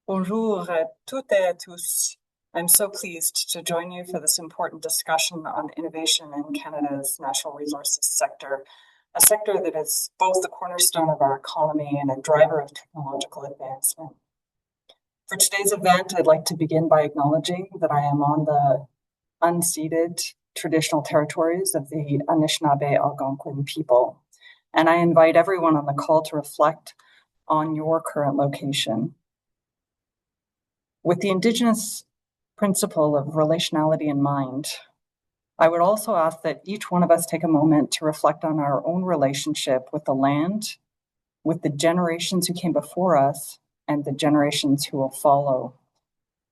Bonjour à toutes et à tous. I'm so pleased to join you for this important discussion on innovation in Canada's natural resources sector, a sector that is both the cornerstone of our economy and a driver of technological advancement. For today's event, I'd like to begin by acknowledging that I am on the unceded traditional territories of the Anishinaabe Algonquin people, and I invite everyone on the call to reflect on your current location. With the Indigenous principle of relationality in mind, I would also ask that each one of us take a moment to reflect on our own relationship with the land, with the generations who came before us, and the generations who will follow.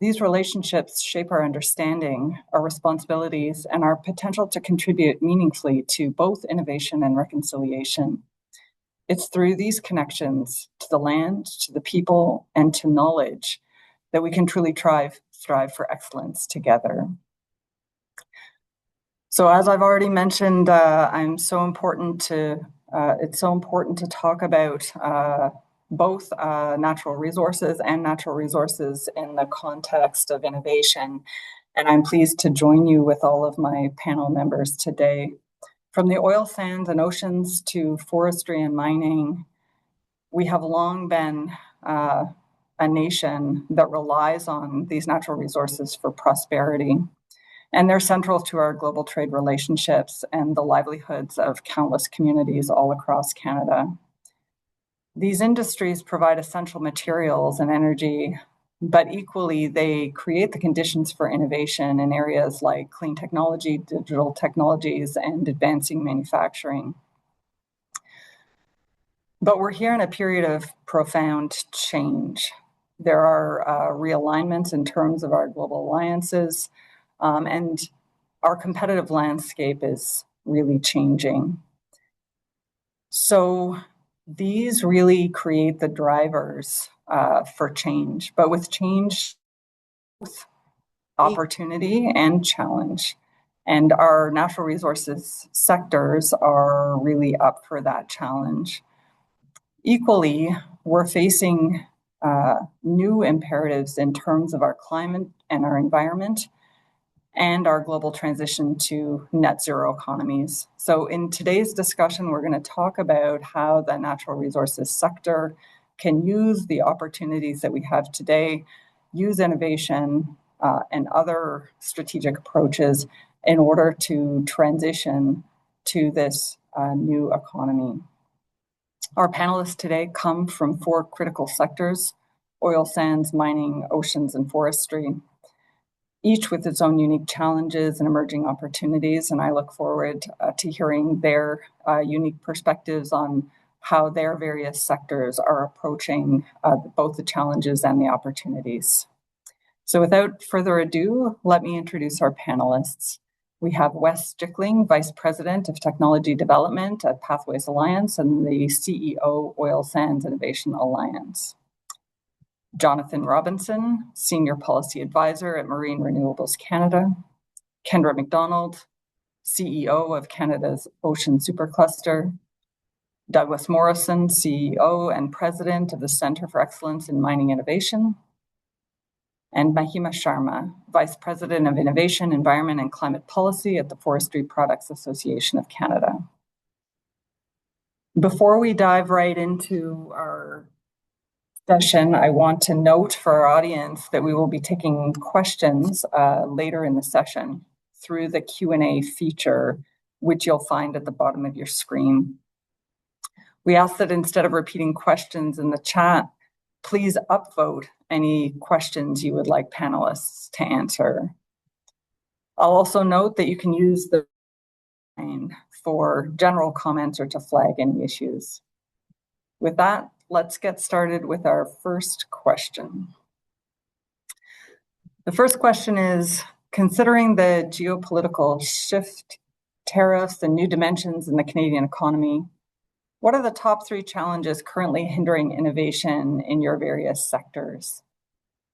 These relationships shape our understanding, our responsibilities, and our potential to contribute meaningfully to both innovation and reconciliation. It's through these connections to the land, to the people, and to knowledge that we can truly strive for excellence together. So as I've already mentioned, it's so important to talk about both natural resources and natural resources in the context of innovation. And I'm pleased to join you with all of my panel members today. From the oil sands and oceans to forestry and mining, we have long been a nation that relies on these natural resources for prosperity. And they're central to our global trade relationships and the livelihoods of countless communities all across Canada. These industries provide essential materials and energy, but equally they create the conditions for innovation in areas like clean technology, digital technologies, and advancing manufacturing. But we're here in a period of profound change. There are realignments in terms of our global alliances, and our competitive landscape is really changing. So these really create the drivers for change, but with change, opportunity and challenge. And our natural resources sectors are really up for that challenge. Equally, we're facing new imperatives in terms of our climate and our environment and our global transition to net zero economies. So in today's discussion, we're going to talk about how the natural resources sector can use the opportunities that we have today, use innovation and other strategic approaches in order to transition to this new economy. Our panelists today come from four critical sectors: oil sands, mining, oceans, and forestry, each with its own unique challenges and emerging opportunities. And I look forward to hearing their unique perspectives on how their various sectors are approaching both the challenges and the opportunities. So without further ado, let me introduce our panelists. We have Wes Stickling, Vice President of Technology Development at Pathways Alliance and the CEO, Oil Sands Innovation Alliance. Jonathan Robinson, Senior Policy Advisor at Marine Renewables Canada. Kendra McDonald, CEO of Canada's Ocean Supercluster. Douglas Morrison, CEO and President of the Centre for Excellence in Mining Innovation. And Mahima Sharma, Vice President of Innovation, Environment and Climate Policy at the Forestry Products Association of Canada. Before we dive right into our session, I want to note for our audience that we will be taking questions later in the session through the Q&A feature, which you'll find at the bottom of your screen. We ask that instead of repeating questions in the chat, please upvote any questions you would like panelists to answer. I'll also note that you can use the line for general comments or to flag any issues. With that, let's get started with our first question. The first question is, considering the geopolitical shift, tariffs, and new dimensions in the Canadian economy, what are the top three challenges currently hindering innovation in your various sectors?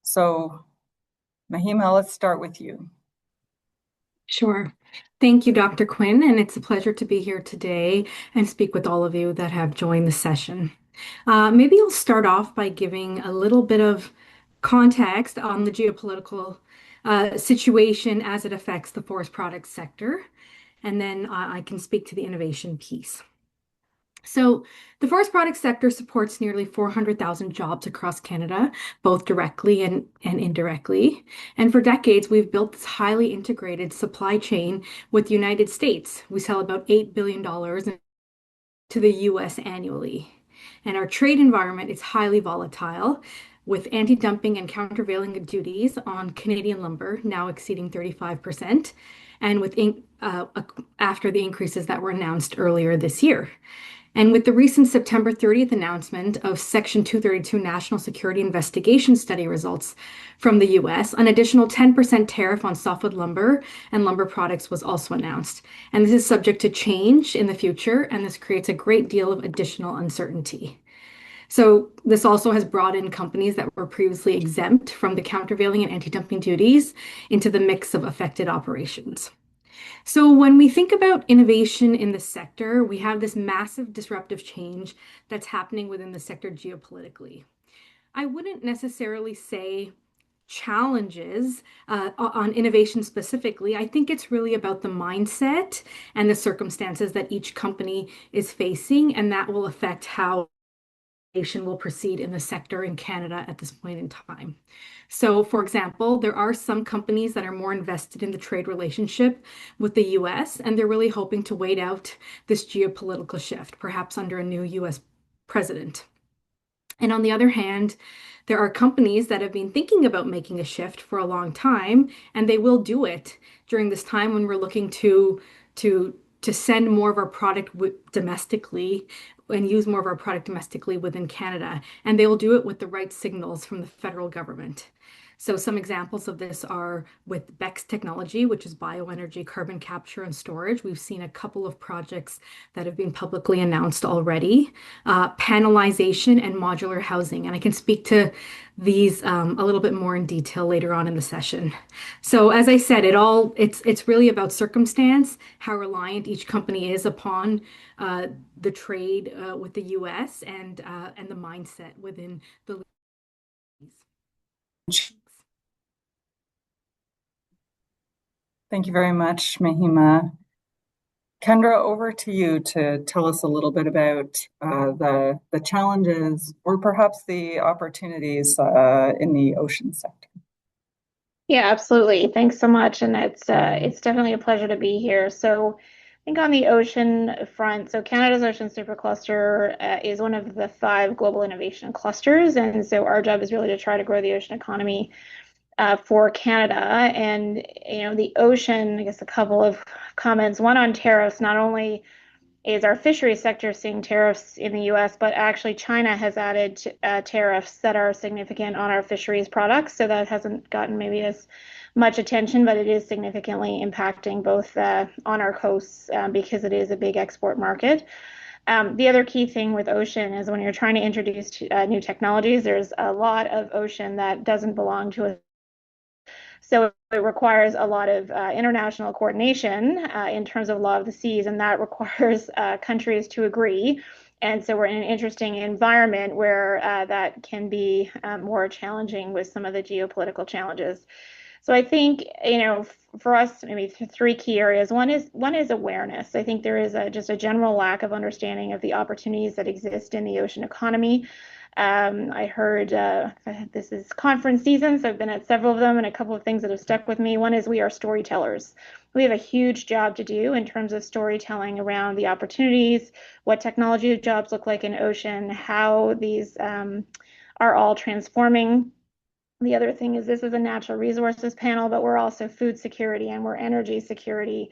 So, Mahima, let's start with you. Sure. Thank you, Dr. Quinn, and it's a pleasure to be here today and speak with all of you that have joined the session. Maybe I'll start off by giving a little bit of context on the geopolitical situation as it affects the forest products sector, and then I can speak to the innovation piece. So, the forest products sector supports nearly 400,000 jobs across Canada, both directly and indirectly. And for decades, we've built this highly integrated supply chain with the United States. We sell about $8 billion to the US annually. And our trade environment is highly volatile, with anti-dumping and countervailing duties on Canadian lumber now exceeding 35%, and after the increases that were announced earlier this year. And with the recent September 30th announcement of Section 232 National Security Investigation Study results from the US, an additional 10% tariff on softwood lumber and lumber products was also announced. And this is subject to change in the future, and this creates a great deal of additional uncertainty. So this also has brought in companies that were previously exempt from the countervailing and anti-dumping duties into the mix of affected operations. So when we think about innovation in the sector, we have this massive disruptive change that's happening within the sector geopolitically. I wouldn't necessarily say challenges on innovation specifically. I think it's really about the mindset and the circumstances that each company is facing, and that will affect how innovation will proceed in the sector in Canada at this point in time. So, for example, there are some companies that are more invested in the trade relationship with the US, and they're really hoping to wait out this geopolitical shift, perhaps under a new US president. And on the other hand, there are companies that have been thinking about making a shift for a long time, and they will do it during this time when we're looking to send more of our product domestically and use more of our product domestically within Canada. And they will do it with the right signals from the federal government. So some examples of this are with BECCS technology, which is bioenergy carbon capture and storage. We've seen a couple of projects that have been publicly announced already. Panelization and modular housing. And I can speak to these a little bit more in detail later on in the session. So as I said, it's really about circumstance, how reliant each company is upon the trade with the US and the mindset within the. Thank you very much, Mahima. Kendra, over to you to tell us a little bit about the challenges or perhaps the opportunities in the ocean sector. Yeah, absolutely. Thanks so much. And it's definitely a pleasure to be here. So I think on the ocean front, so Canada's Ocean Supercluster is one of the 5 global innovation clusters. And so our job is really to try to grow the ocean economy for Canada. And, the ocean, I guess a couple of comments, one on tariffs. Not only is our fishery sector seeing tariffs in the US, but actually China has added tariffs that are significant on our fisheries products. So that hasn't gotten maybe as much attention, but it is significantly impacting both on our coasts because it is a big export market. The other key thing with ocean is when you're trying to introduce new technologies, there's a lot of ocean that doesn't belong to us. So it requires a lot of international coordination in terms of law of the seas, and that requires countries to agree. And so we're in an interesting environment where that can be more challenging with some of the geopolitical challenges. So I think, for us, maybe 3 key areas. One is awareness. I think there is just a general lack of understanding of the opportunities that exist in the ocean economy. I heard this is conference season, so I've been at several of them, and a couple of things that have stuck with me. One is we are storytellers. We have a huge job to do in terms of storytelling around the opportunities, what technology jobs look like in ocean, how these are all transforming. The other thing is this is a natural resources panel, but we're also food security and we're energy security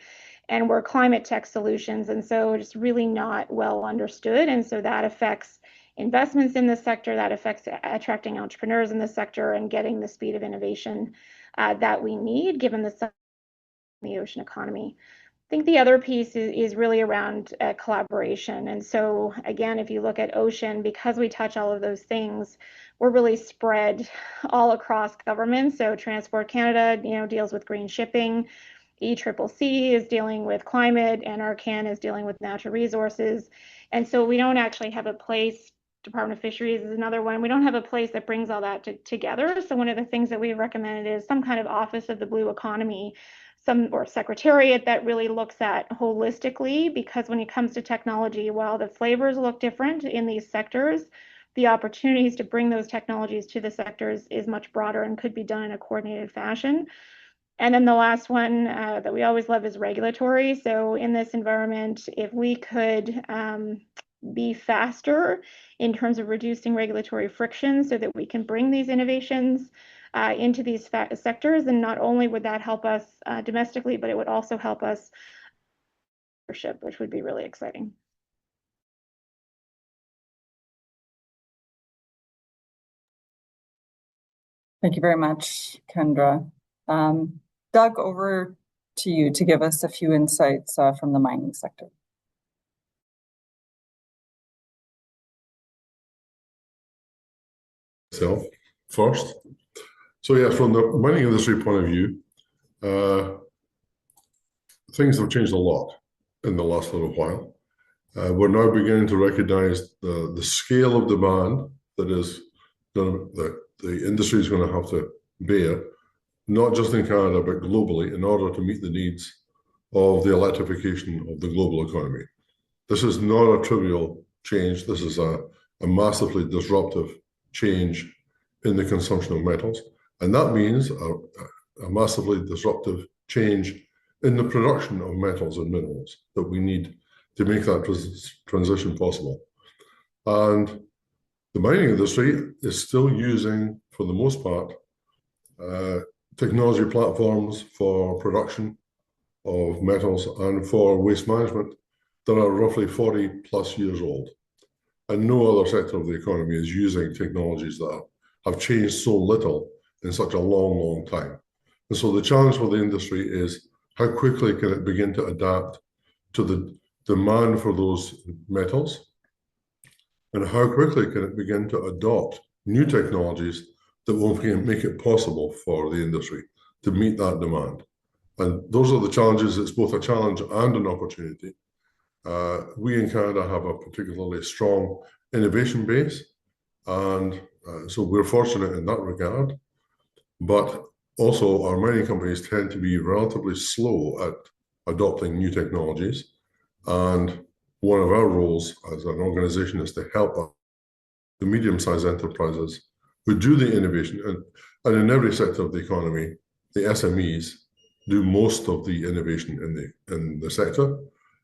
and we're climate tech solutions. And so it's really not well understood. And so that affects investments in this sector, that affects attracting entrepreneurs in this sector and getting the speed of innovation that we need given the ocean economy. I think the other piece is really around collaboration. And so again, if you look at ocean, because we touch all of those things, we're really spread all across government. So Transport Canada, deals with green shipping. ECCC is dealing with climate, and NRCan is dealing with natural resources. And so we don't actually have a place Department of Fisheries is another one. We don't have a place that brings all that together. So one of the things that we recommended is some kind of Office of the Blue Economy, or secretariat that really looks at holistically, because when it comes to technology, while the flavors look different in these sectors, the opportunities to bring those technologies to the sectors is much broader and could be done in a coordinated fashion. And then the last one that we always love is regulatory. So in this environment, if we could be faster in terms of reducing regulatory friction so that we can bring these innovations into these sectors, then not only would that help us domestically, but it would also help us leadership, which would be really exciting. Thank you very much, Kendra. Doug, over to you to give us a few insights from the mining sector. Myself first. So yeah, from the mining industry point of view, things have changed a lot in the last little while. We're now beginning to recognize the scale of demand that the industry is going to have to bear, not just in Canada, but globally, in order to meet the needs of the electrification of the global economy. This is not a trivial change. This is a massively disruptive change in the consumption of metals. And that means a massively disruptive change in the production of metals and minerals that we need to make that transition possible. And the mining industry is still using, for the most part, technology platforms for production of metals and for waste management that are roughly 40 plus years old. And no other sector of the economy is using technologies that have changed so little in such a long, long time. And so the challenge for the industry is how quickly can it begin to adapt to the demand for those metals, and how quickly can it begin to adopt new technologies that will make it possible for the industry to meet that demand. And those are the challenges. It's both a challenge and an opportunity. We in Canada have a particularly strong innovation base, and so we're fortunate in that regard. But also, our mining companies tend to be relatively slow at adopting new technologies. And one of our roles as an organization is to help the medium-sized enterprises who do the innovation. And in every sector of the economy, the SMEs do most of the innovation in the sector.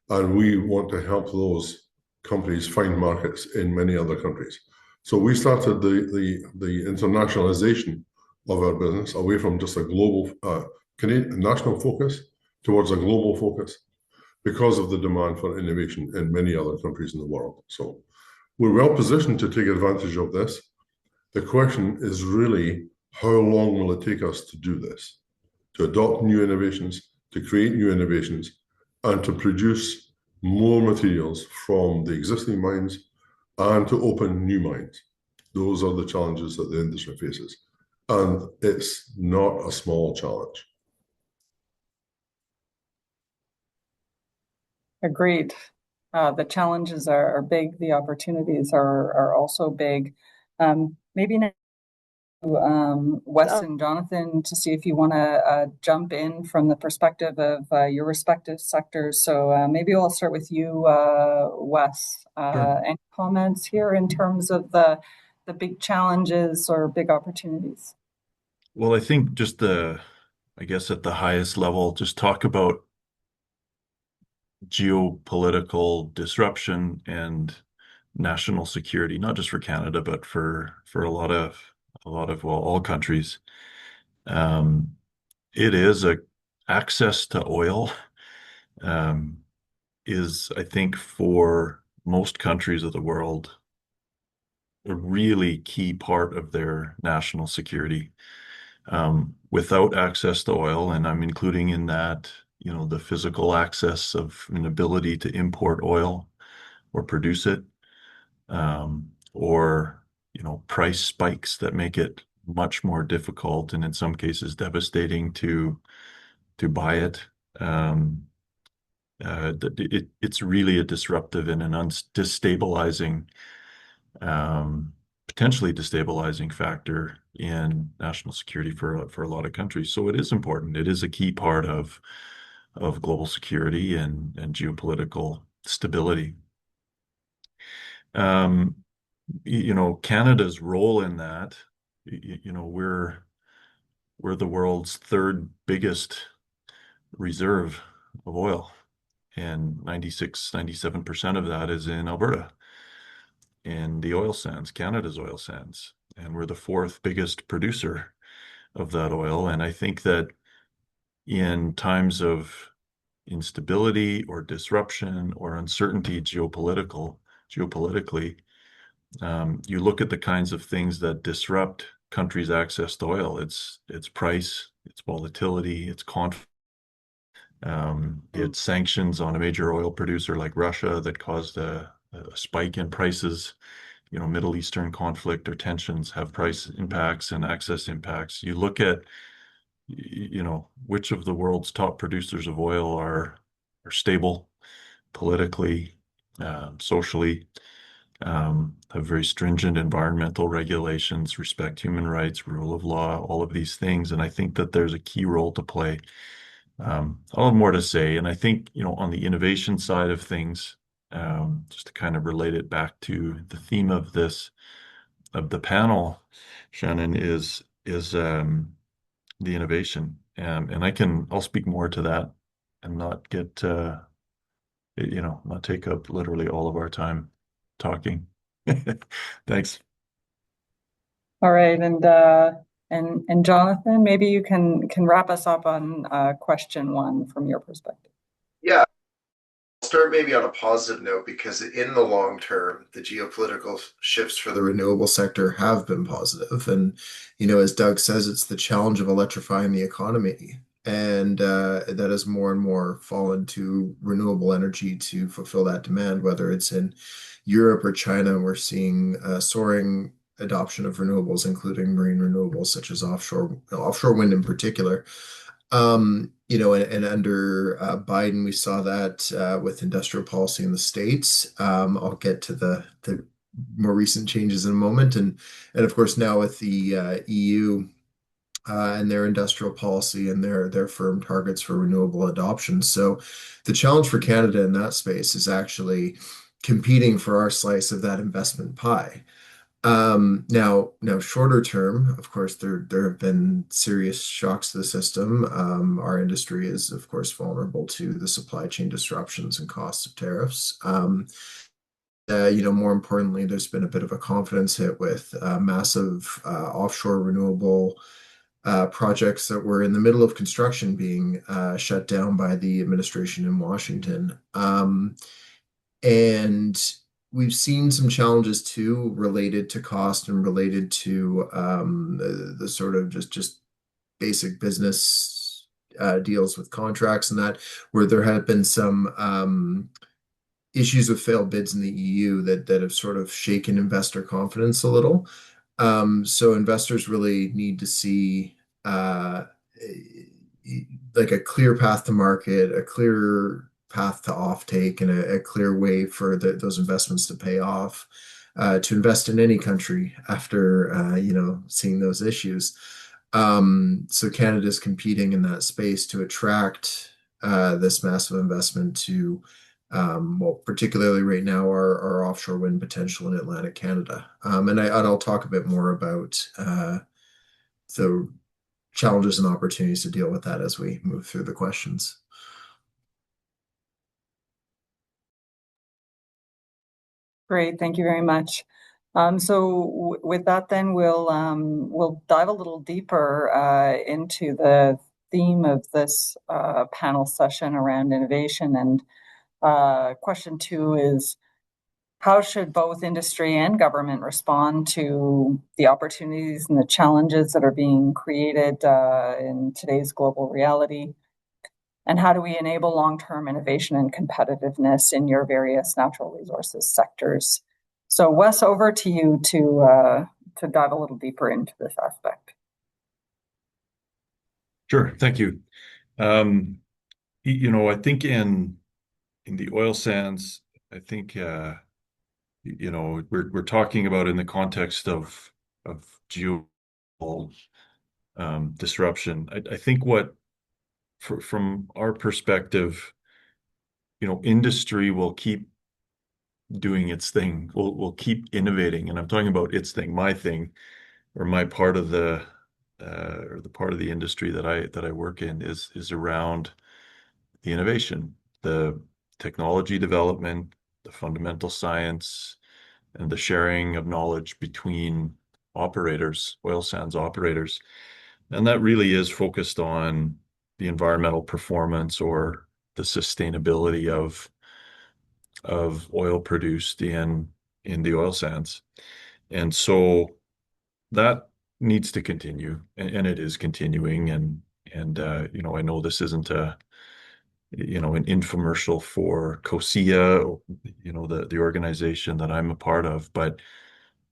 And we want to help those companies find markets in many other countries. So we started the internationalization of our business away from just a global Canadian national focus towards a global focus because of the demand for innovation in many other countries in the world. So we're well positioned to take advantage of this. The question is really, how long will it take us to do this? To adopt new innovations, to create new innovations, and to produce more materials from the existing mines and to open new mines. Those are the challenges that the industry faces. And it's not a small challenge. Agreed. The challenges are big. The opportunities are also big. Maybe now, Wes and Jonathan, to see if you want to jump in from the perspective of your respective sectors. So maybe I'll start with you, Wes. Sure. Any comments here in terms of the big challenges or big opportunities? Well, I think just I guess at the highest level, just talk about geopolitical disruption and national security, not just for Canada, but for a lot of well, all countries. It is access to oil is, I think, for most countries of the world, a really key part of their national security. Without access to oil, and I'm including in that, the physical access of an ability to import oil or produce it, or, price spikes that make it much more difficult and in some cases devastating to buy it. It's really a disruptive and an destabilizing potentially destabilizing factor in national security for a lot of countries. So it is important. It is a key part of global security and geopolitical stability. Canada's role in that, we're the world's third biggest reserve of oil, and 97% of that is in Alberta, in the oil sands, Canada's oil sands. And we're the fourth biggest producer of that oil. And I think that in times of instability or disruption or uncertainty geopolitically, you look at the kinds of things that disrupt countries' access to oil. It's price, it's volatility, it's conflict. It's sanctions on a major oil producer like Russia that caused a spike in prices. Middle Eastern conflict or tensions have price impacts and access impacts. You look at, which of the world's top producers of oil are stable politically, socially, have very stringent environmental regulations, respect human rights, rule of law, all of these things. And I think that there's a key role to play. I'll have more to say. And I think, on the innovation side of things, just to kind of relate it back to the theme of the panel, Shannon, is the innovation. And I'll speak more to that and not get, not take up literally all of our time talking. Thanks. All right, and Jonathan, maybe you can wrap us up on question one from your perspective. Yeah, I'll start maybe on a positive note, because in the long term, the geopolitical shifts for the renewable sector have been positive. And, as Doug says, it's the challenge of electrifying the economy. And that has more and more fallen to renewable energy to fulfill that demand, whether it's in Europe or China. We're seeing soaring adoption of renewables, including marine renewables, such as offshore wind in particular. And under Biden, we saw that with industrial policy in the States. I'll get to the more recent changes in a moment. And of course, now with the EU and their industrial policy and their firm targets for renewable adoption. So the challenge for Canada in that space is actually competing for our slice of that investment pie. Now, shorter term, of course, there have been serious shocks to the system. Our industry is, of course, vulnerable to the supply chain disruptions and costs of tariffs. More importantly, there's been a bit of a confidence hit with massive offshore renewable projects that were in the middle of construction being shut down by the administration in Washington. And we've seen some challenges too related to cost and related to the sort of just basic business deals with contracts and that, where there have been some issues with failed bids in the EU that have sort of shaken investor confidence a little. So investors really need to see like a clear path to market, a clear path to offtake, and a clear way for those investments to pay off, to invest in any country after seeing those issues. So Canada's competing in that space to attract this massive investment to, particularly right now, our offshore wind potential in Atlantic Canada. And I'll talk a bit more about the challenges and opportunities to deal with that as we move through the questions. Great, thank you very much. So with that, then we'll dive a little deeper into the theme of this panel session around innovation. And question two is, how should both industry and government respond to the opportunities and the challenges that are being created in today's global reality? And how do we enable long-term innovation and competitiveness in your various natural resources sectors? So Wes, over to you to dive a little deeper into this aspect. Sure, thank you. I think in the oil sands, I think we're talking about in the context of geo disruption. I think from our perspective, industry will keep doing its thing. We'll keep innovating, and I'm talking about its thing, my thing, or my part of or the part of the industry that I work in is around the innovation, the technology development, the fundamental science, and the sharing of knowledge between operators, oil sands operators. And that really is focused on the environmental performance or the sustainability of oil produced in the oil sands. And so that needs to continue, and it is continuing. And I know this isn't an infomercial for COSIA, the organization that I'm a part of, but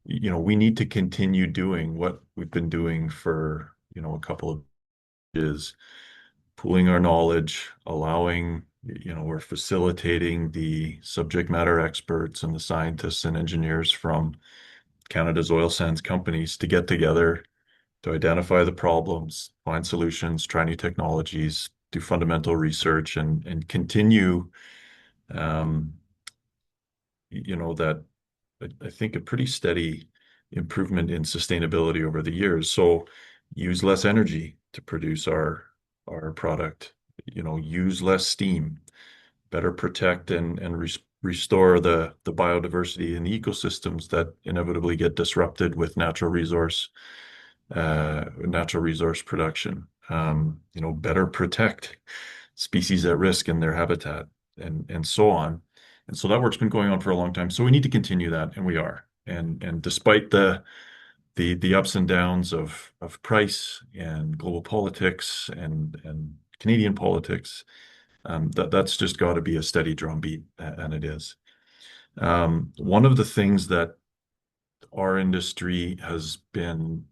we need to continue doing what we've been doing for a couple of years, pooling our knowledge, we're facilitating the subject matter experts and the scientists and engineers from Canada's oil sands companies to get together to identify the problems, find solutions, try new technologies, do fundamental research, and continue, um, that I think a pretty steady improvement in sustainability over the years. So use less energy to produce our product, use less steam, better protect and restore the biodiversity in the ecosystems that inevitably get disrupted with natural resource production. Better protect species at risk in their habitat, and so on. And so that work's been going on for a long time. So we need to continue that, and we are. And despite the ups and downs of price and global politics and Canadian politics, that's just got to be a steady drumbeat, and it is. One of the things that our industry has been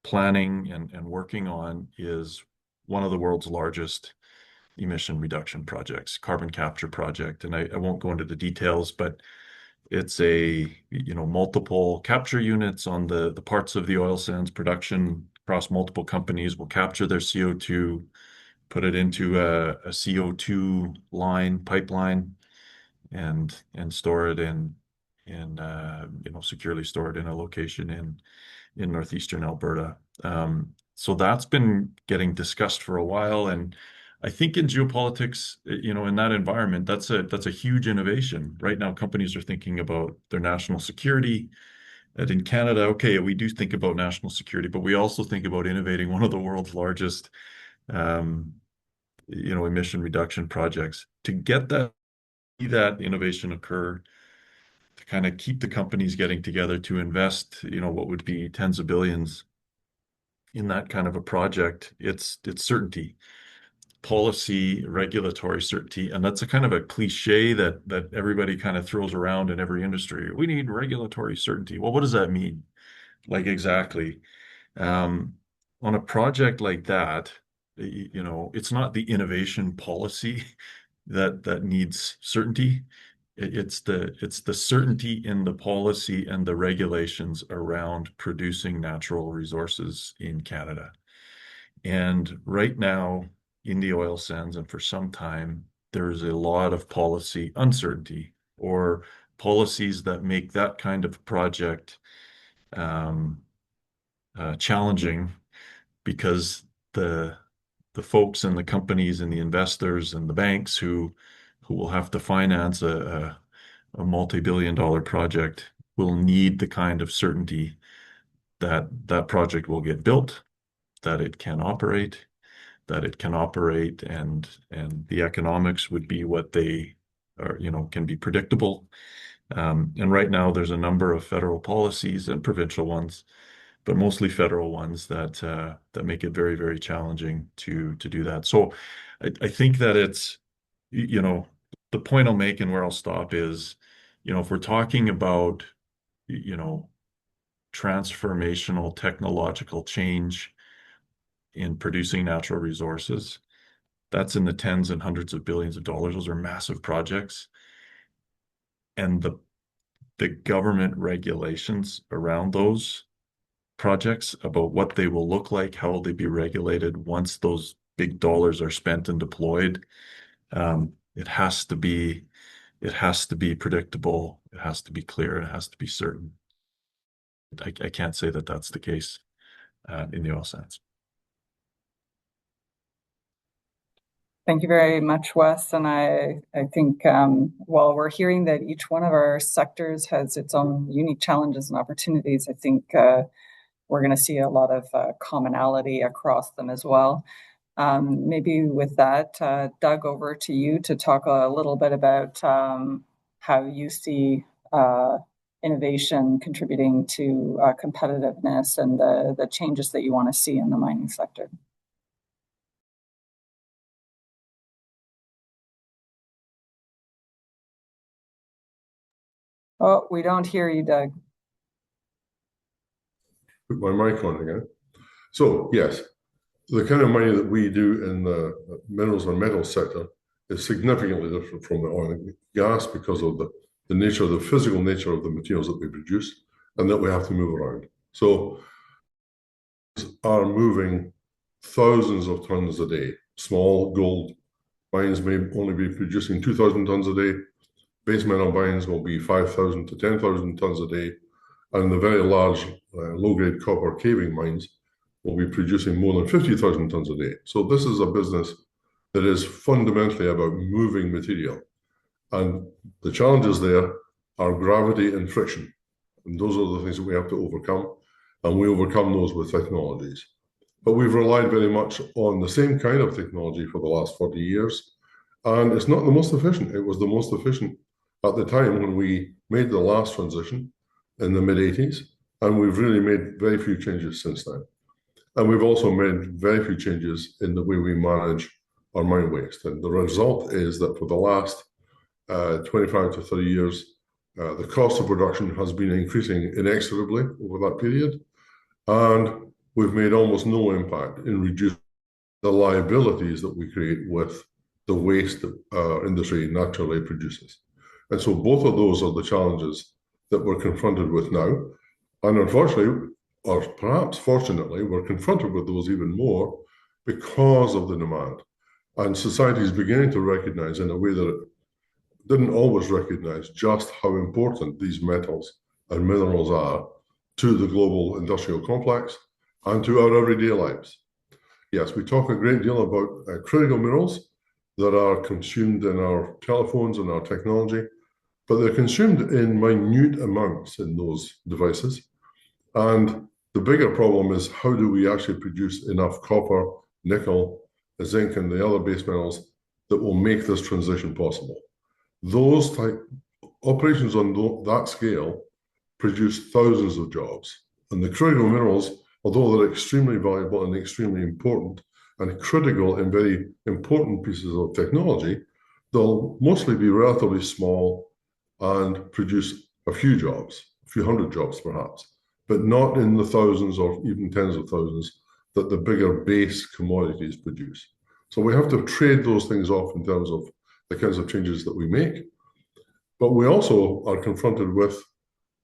planning and working on is one of the world's largest emission reduction projects, carbon capture project. And I won't go into the details, but it's multiple capture units on the parts of the oil sands production across multiple companies will capture their CO2, put it into a CO2 pipeline, and store it securely store it in a location in northeastern Alberta. So that's been getting discussed for a while, and I think in geopolitics, in that environment, that's a huge innovation. Right now, companies are thinking about their national security. And in Canada, okay, we do think about national security, but we also think about innovating one of the world's largest, um, emission reduction projects. To get that innovation occur, to kind of keep the companies getting together to invest, what would be tens of billions in that kind of a project, it's certainty, policy, regulatory certainty. And that's a kind of a cliche that everybody kind of throws around in every industry. We need regulatory certainty. Well, what does that mean? Like exactly. Um, on a project like that, it's not the innovation policy that needs certainty. It's the certainty in the policy and the regulations around producing natural resources in Canada. And right now, in the oil sands, and for some time, there's a lot of policy uncertainty or policies that make that kind of project um, challenging because the folks and the companies and the investors and the banks who will have to finance a multi-billion-dollar project will need the kind of certainty that that project will get built, that it can operate, and the economics would be what they are, can be predictable. And right now, there's a number of federal policies and provincial ones, but mostly federal ones that make it very, very challenging to do that. So I think that it's, the point I'll make and where I'll stop is, if we're talking about, you know, transformational technological change in producing natural resources, that's in the tens and hundreds of billions of dollars. Those are massive projects. And the government regulations around those projects, about what they will look like, how will they be regulated once those big dollars are spent and deployed. It has to be predictable, it has to be clear, it has to be certain. I can't say that that's the case in the oil sands. Thank you very much, Wes. And I think while we're hearing that each one of our sectors has its own unique challenges and opportunities, I think we're going to see a lot of commonality across them as well. Maybe with that, Doug, over to you to talk a little bit about how you see innovation contributing to competitiveness and the changes that you want to see in the mining sector. Oh, we don't hear you, Doug. Put my mic on again. So yes, the kind of mining that we do in the minerals and metals sector is significantly different from the oil and gas because of the nature, the physical nature of the materials that we produce and that we have to move around. So are moving thousands of tons a day. Small gold mines may only be producing 2,000 tons a day. Base metal mines will be 5,000 to 10,000 tons a day. And the very large low-grade copper caving mines will be producing more than 50,000 tons a day. So this is a business that is fundamentally about moving material. And the challenges there are gravity and friction. And those are the things that we have to overcome. And we overcome those with technologies. But we've relied very much on the same kind of technology for the last 40 years. And it's not the most efficient. It was the most efficient at the time when we made the last transition in the mid-80s. And we've really made very few changes since then. And we've also made very few changes in the way we manage our mine waste. And the result is that for the last 25 to 30 years, the cost of production has been increasing inexorably over that period. And we've made almost no impact in reducing the liabilities that we create with the waste that our industry naturally produces. And so both of those are the challenges that we're confronted with now. And unfortunately, or perhaps fortunately, we're confronted with those even more because of the demand. And society is beginning to recognize in a way that it didn't always recognize just how important these metals and minerals are to the global industrial complex and to our everyday lives. Yes, we talk a great deal about critical minerals that are consumed in our telephones and our technology, but they're consumed in minute amounts in those devices. And the bigger problem is how do we actually produce enough copper, nickel, zinc, and the other base metals that will make this transition possible? Those type operations on that scale produce thousands of jobs. And the critical minerals, although they're extremely valuable and extremely important and critical in very important pieces of technology, they'll mostly be relatively small and produce a few jobs, a few hundred jobs perhaps, but not in the thousands or even tens of thousands that the bigger base commodities produce. So we have to trade those things off in terms of the kinds of changes that we make. But we also are confronted with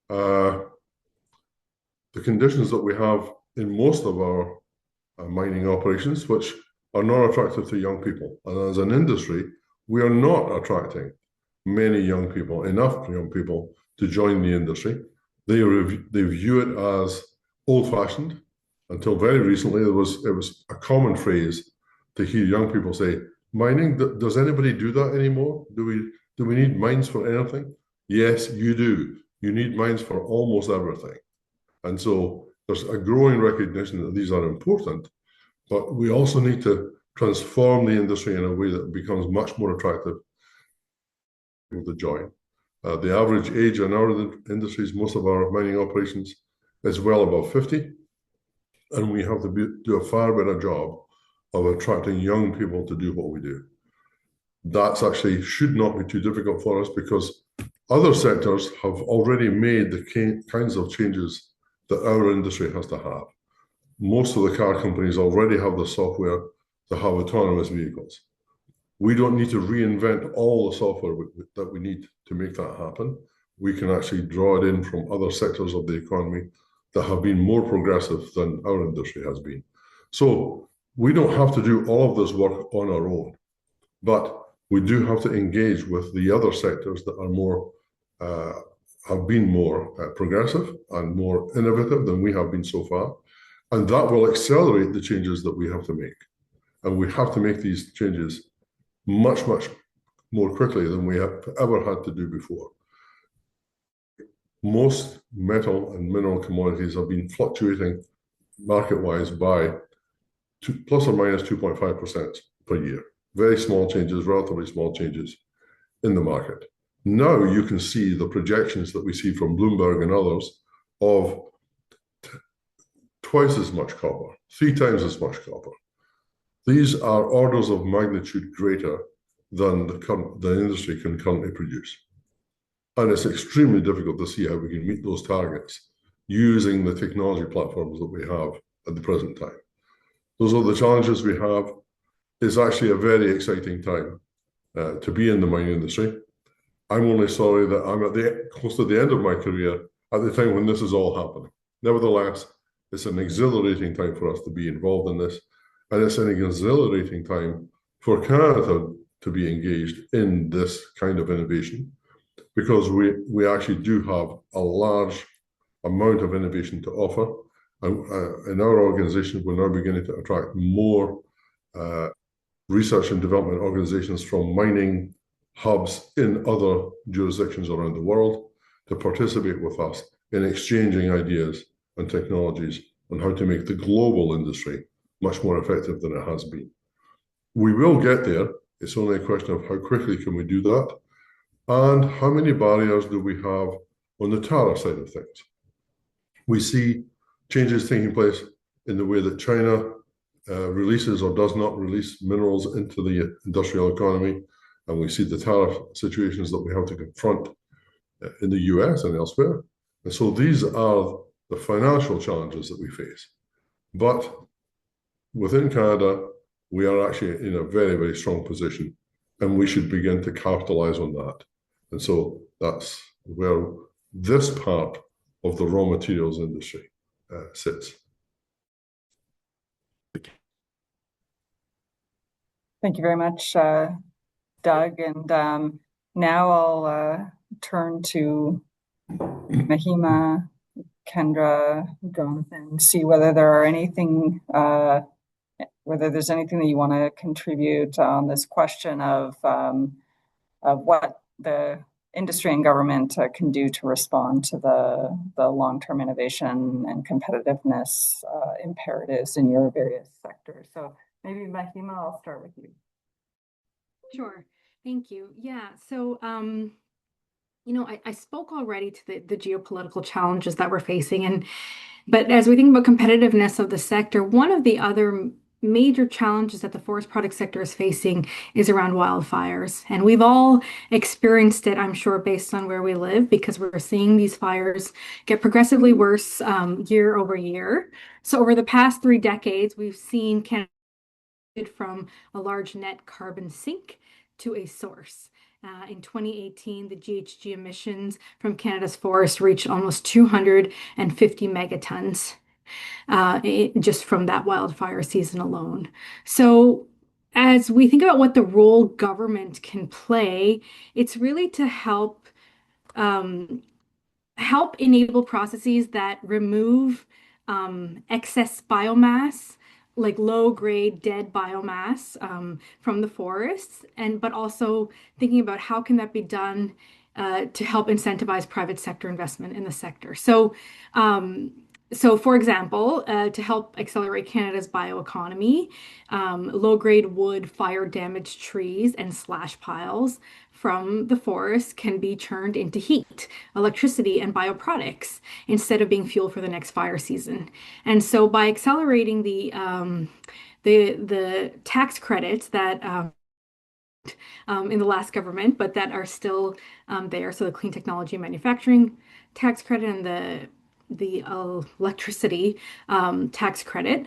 the conditions that we have in most of our mining operations, which are not attractive to young people. And as an industry, we are not attracting many young people, enough young people to join the industry. They view it as old-fashioned. Until very recently, it was a common phrase to hear young people say, mining, does anybody do that anymore? Do we need mines for anything? Yes, you do. You need mines for almost everything. And so there's a growing recognition that these are important, but we also need to transform the industry in a way that becomes much more attractive to join. The average age in our industries, most of our mining operations, is well above 50. And we have to do a far better job of attracting young people to do what we do. That's actually should not be too difficult for us because other sectors have already made the kinds of changes that our industry has to have. Most of the car companies already have the software to have autonomous vehicles. We don't need to reinvent all the software that we need to make that happen. we can actually draw it in from other sectors of the economy that have been more progressive than our industry has been. So we don't have to do all of this work on our own, but we do have to engage with the other sectors that are more have been more progressive and more innovative than we have been so far. And that will accelerate the changes that we have to make. And we have to make these changes much, much more quickly than we have ever had to do before. Most metal and mineral commodities have been fluctuating market-wise by plus or minus 2.5% per year. Very small changes, relatively small changes in the market. Now you can see the projections that we see from Bloomberg and others of twice as much copper, 3 times as much copper. These are orders of magnitude greater than the industry can currently produce. And it's extremely difficult to see how we can meet those targets using the technology platforms that we have at the present time. Those are the challenges we have. It's actually a very exciting time to be in the mining industry. I'm only sorry that I'm close to the end of my career at the time when this is all happening. Nevertheless, it's an exhilarating time for us to be involved in this, and it's an exhilarating time for Canada to be engaged in this kind of innovation, because we actually do have a large amount of innovation to offer. And in our organization, we're now beginning to attract more research and development organizations from mining hubs in other jurisdictions around the world to participate with us in exchanging ideas and technologies on how to make the global industry much more effective than it has been. We will get there. It's only a question of how quickly can we do that, and how many barriers do we have on the tariff side of things. We see changes taking place in the way that China releases or does not release minerals into the industrial economy, and we see the tariff situations that we have to confront in the US and elsewhere. And so these are the financial challenges that we face. But within Canada, we are actually in a very, very strong position, and we should begin to capitalize on that. And so that's where this part of the raw materials industry sits. Thank you very much, Doug. And now I'll turn to Mahima, Kendra, Jonathan, see whether there's anything that you want to contribute on this question of what the industry and government can do to respond to the long-term innovation and competitiveness imperatives in your various sectors. So maybe Mahima, I'll start with you. Sure. Thank you. Yeah. So, I spoke already to the geopolitical challenges that we're facing, but as we think about competitiveness of the sector, one of the other major challenges that the forest product sector is facing is around wildfires. And we've all experienced it, I'm sure, based on where we live, because we're seeing these fires get progressively worse year over year. So over the past 3 decades, we've seen Canada from a large net carbon sink to a source. In 2018, the GHG emissions from Canada's forest reached almost 250 megatons just from that wildfire season alone. So as we think about what the role government can play, it's really to help enable processes that remove excess biomass, like low-grade dead biomass from the forests, but also thinking about how can that be done to help incentivize private sector investment in the sector. So, for example, to help accelerate Canada's bioeconomy, low-grade wood fire-damaged trees and slash piles from the forest can be turned into heat, electricity, and bioproducts instead of being fuel for the next fire season. And so by accelerating the tax credits that in the last government, but that are still there, so the clean technology manufacturing tax credit and the electricity tax credit,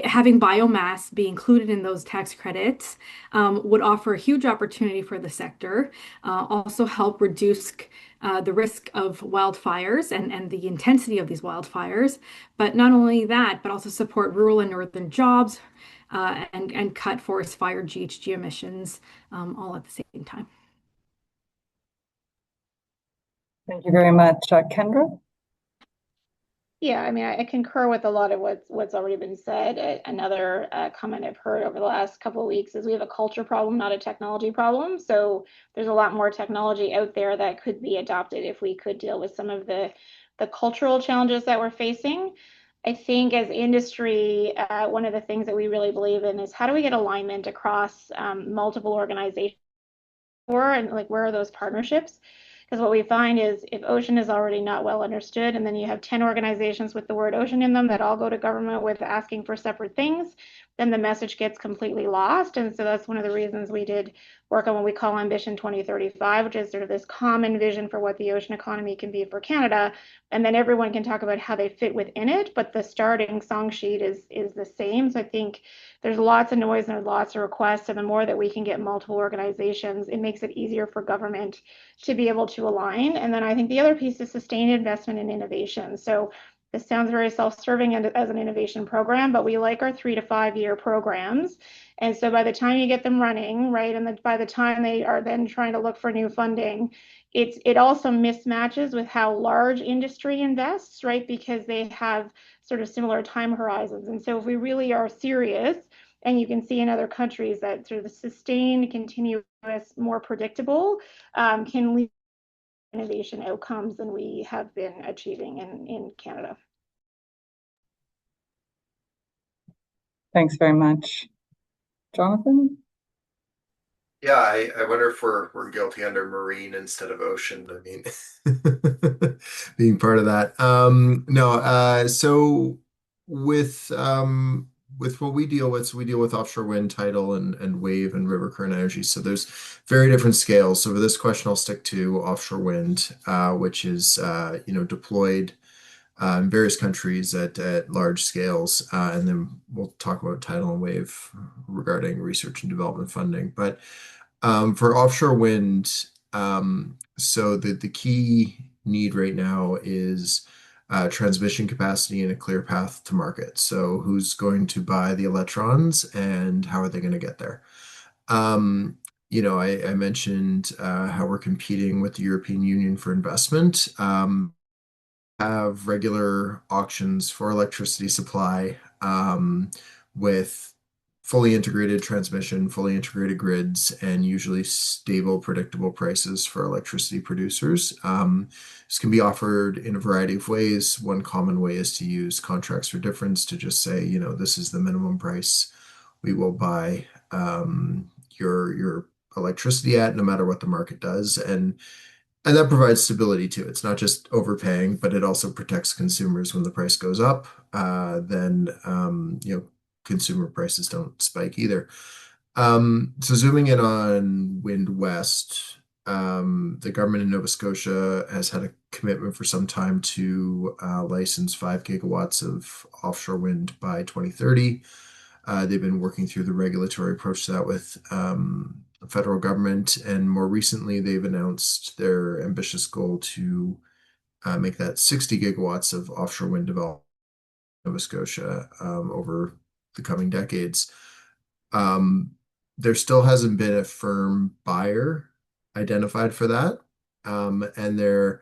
having biomass be included in those tax credits would offer a huge opportunity for the sector, also help reduce the risk of wildfires and the intensity of these wildfires. But not only that, but also support rural and northern jobs and cut forest fire GHG emissions all at the same time. Thank you very much. Kendra? Yeah, I mean, I concur with a lot of what's already been said. Another comment I've heard over the last couple of weeks is we have a culture problem, not a technology problem. So there's a lot more technology out there that could be adopted if we could deal with some of the cultural challenges that we're facing. I think as industry, one of the things that we really believe in is how do we get alignment across multiple organizations and like where are those partnerships? Because what we find is if ocean is already not well understood, and then you have 10 organizations with the word ocean in them that all go to government with asking for separate things, then the message gets completely lost. And so that's one of the reasons we did work on what we call Ambition 2035, which is sort of this common vision for what the ocean economy can be for Canada. And then everyone can talk about how they fit within it, but the starting song sheet is the same. So I think there's lots of noise and there's lots of requests, and the more that we can get multiple organizations, it makes it easier for government to be able to align. And then I think the other piece is sustained investment in innovation. So this sounds very self-serving as an innovation program, but we like our 3 to 5 year programs. And so by the time you get them running, right, and by the time they are then trying to look for new funding, it also mismatches with how large industry invests, right, because they have sort of similar time horizons. And so if we really are serious, and you can see in other countries that sort of the sustained, continuous, more predictable can lead to innovation outcomes than we have been achieving in Canada. Thanks very much. Jonathan? Yeah, I wonder if we're guilty under marine instead of ocean. I mean, being part of that. No, so with what we deal with, so we deal with offshore wind, tidal, and wave and river current energy. So there's very different scales. So for this question, I'll stick to offshore wind, which is deployed in various countries at large scales. And then we'll talk about tidal and wave regarding research and development funding. But for offshore wind, so the key need right now is transmission capacity and a clear path to market. So who's going to buy the electrons and how are they going to get there? I mentioned how we're competing with the European Union for investment. Have regular auctions for electricity supply with fully integrated transmission, fully integrated grids, and usually stable, predictable prices for electricity producers. This can be offered in a variety of ways. One common way is to use contracts for difference to just say, this is the minimum price we will buy your electricity at, no matter what the market does. And that provides stability too. It's not just overpaying, but it also protects consumers when the price goes up. Then consumer prices don't spike either. So zooming in on Wind West, the government in Nova Scotia has had a commitment for some time to license 5 gigawatts of offshore wind by 2030. They've been working through the regulatory approach to that with the federal government, and more recently, they've announced their ambitious goal to make that 60 gigawatts of offshore wind development in Nova Scotia over the coming decades. There still hasn't been a firm buyer identified for that, and there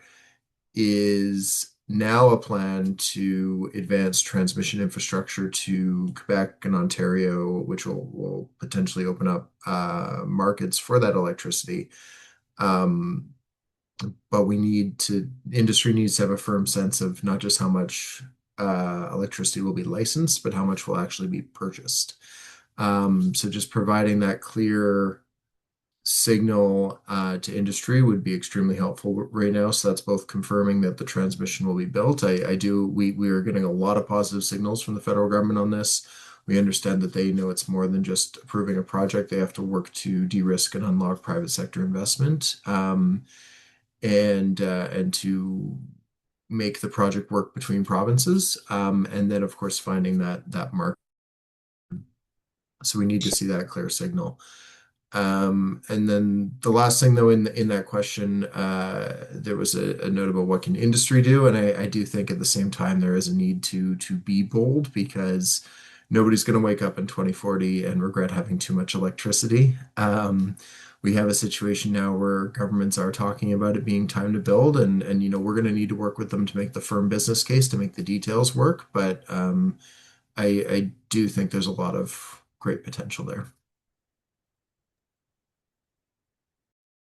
is now a plan to advance transmission infrastructure to Quebec and Ontario, which will potentially open up markets for that electricity. But industry needs to have a firm sense of not just how much electricity will be licensed, but how much will actually be purchased. So just providing that clear signal to industry would be extremely helpful right now. So that's both confirming that the transmission will be built. We are getting a lot of positive signals from the federal government on this. We understand that they know it's more than just approving a project. They have to work to de-risk and unlock private sector investment, and to make the project work between provinces. And then of course finding that market So we need to see that clear signal. And then the last thing, though, in that question, there was a note about what can industry do, and I do think at the same time there is a need to be bold, because nobody's going to wake up in 2040 and regret having too much electricity. We have a situation now where governments are talking about it being time to build, and we're going to need to work with them to make the firm business case to make the details work. But I do think there's a lot of great potential there.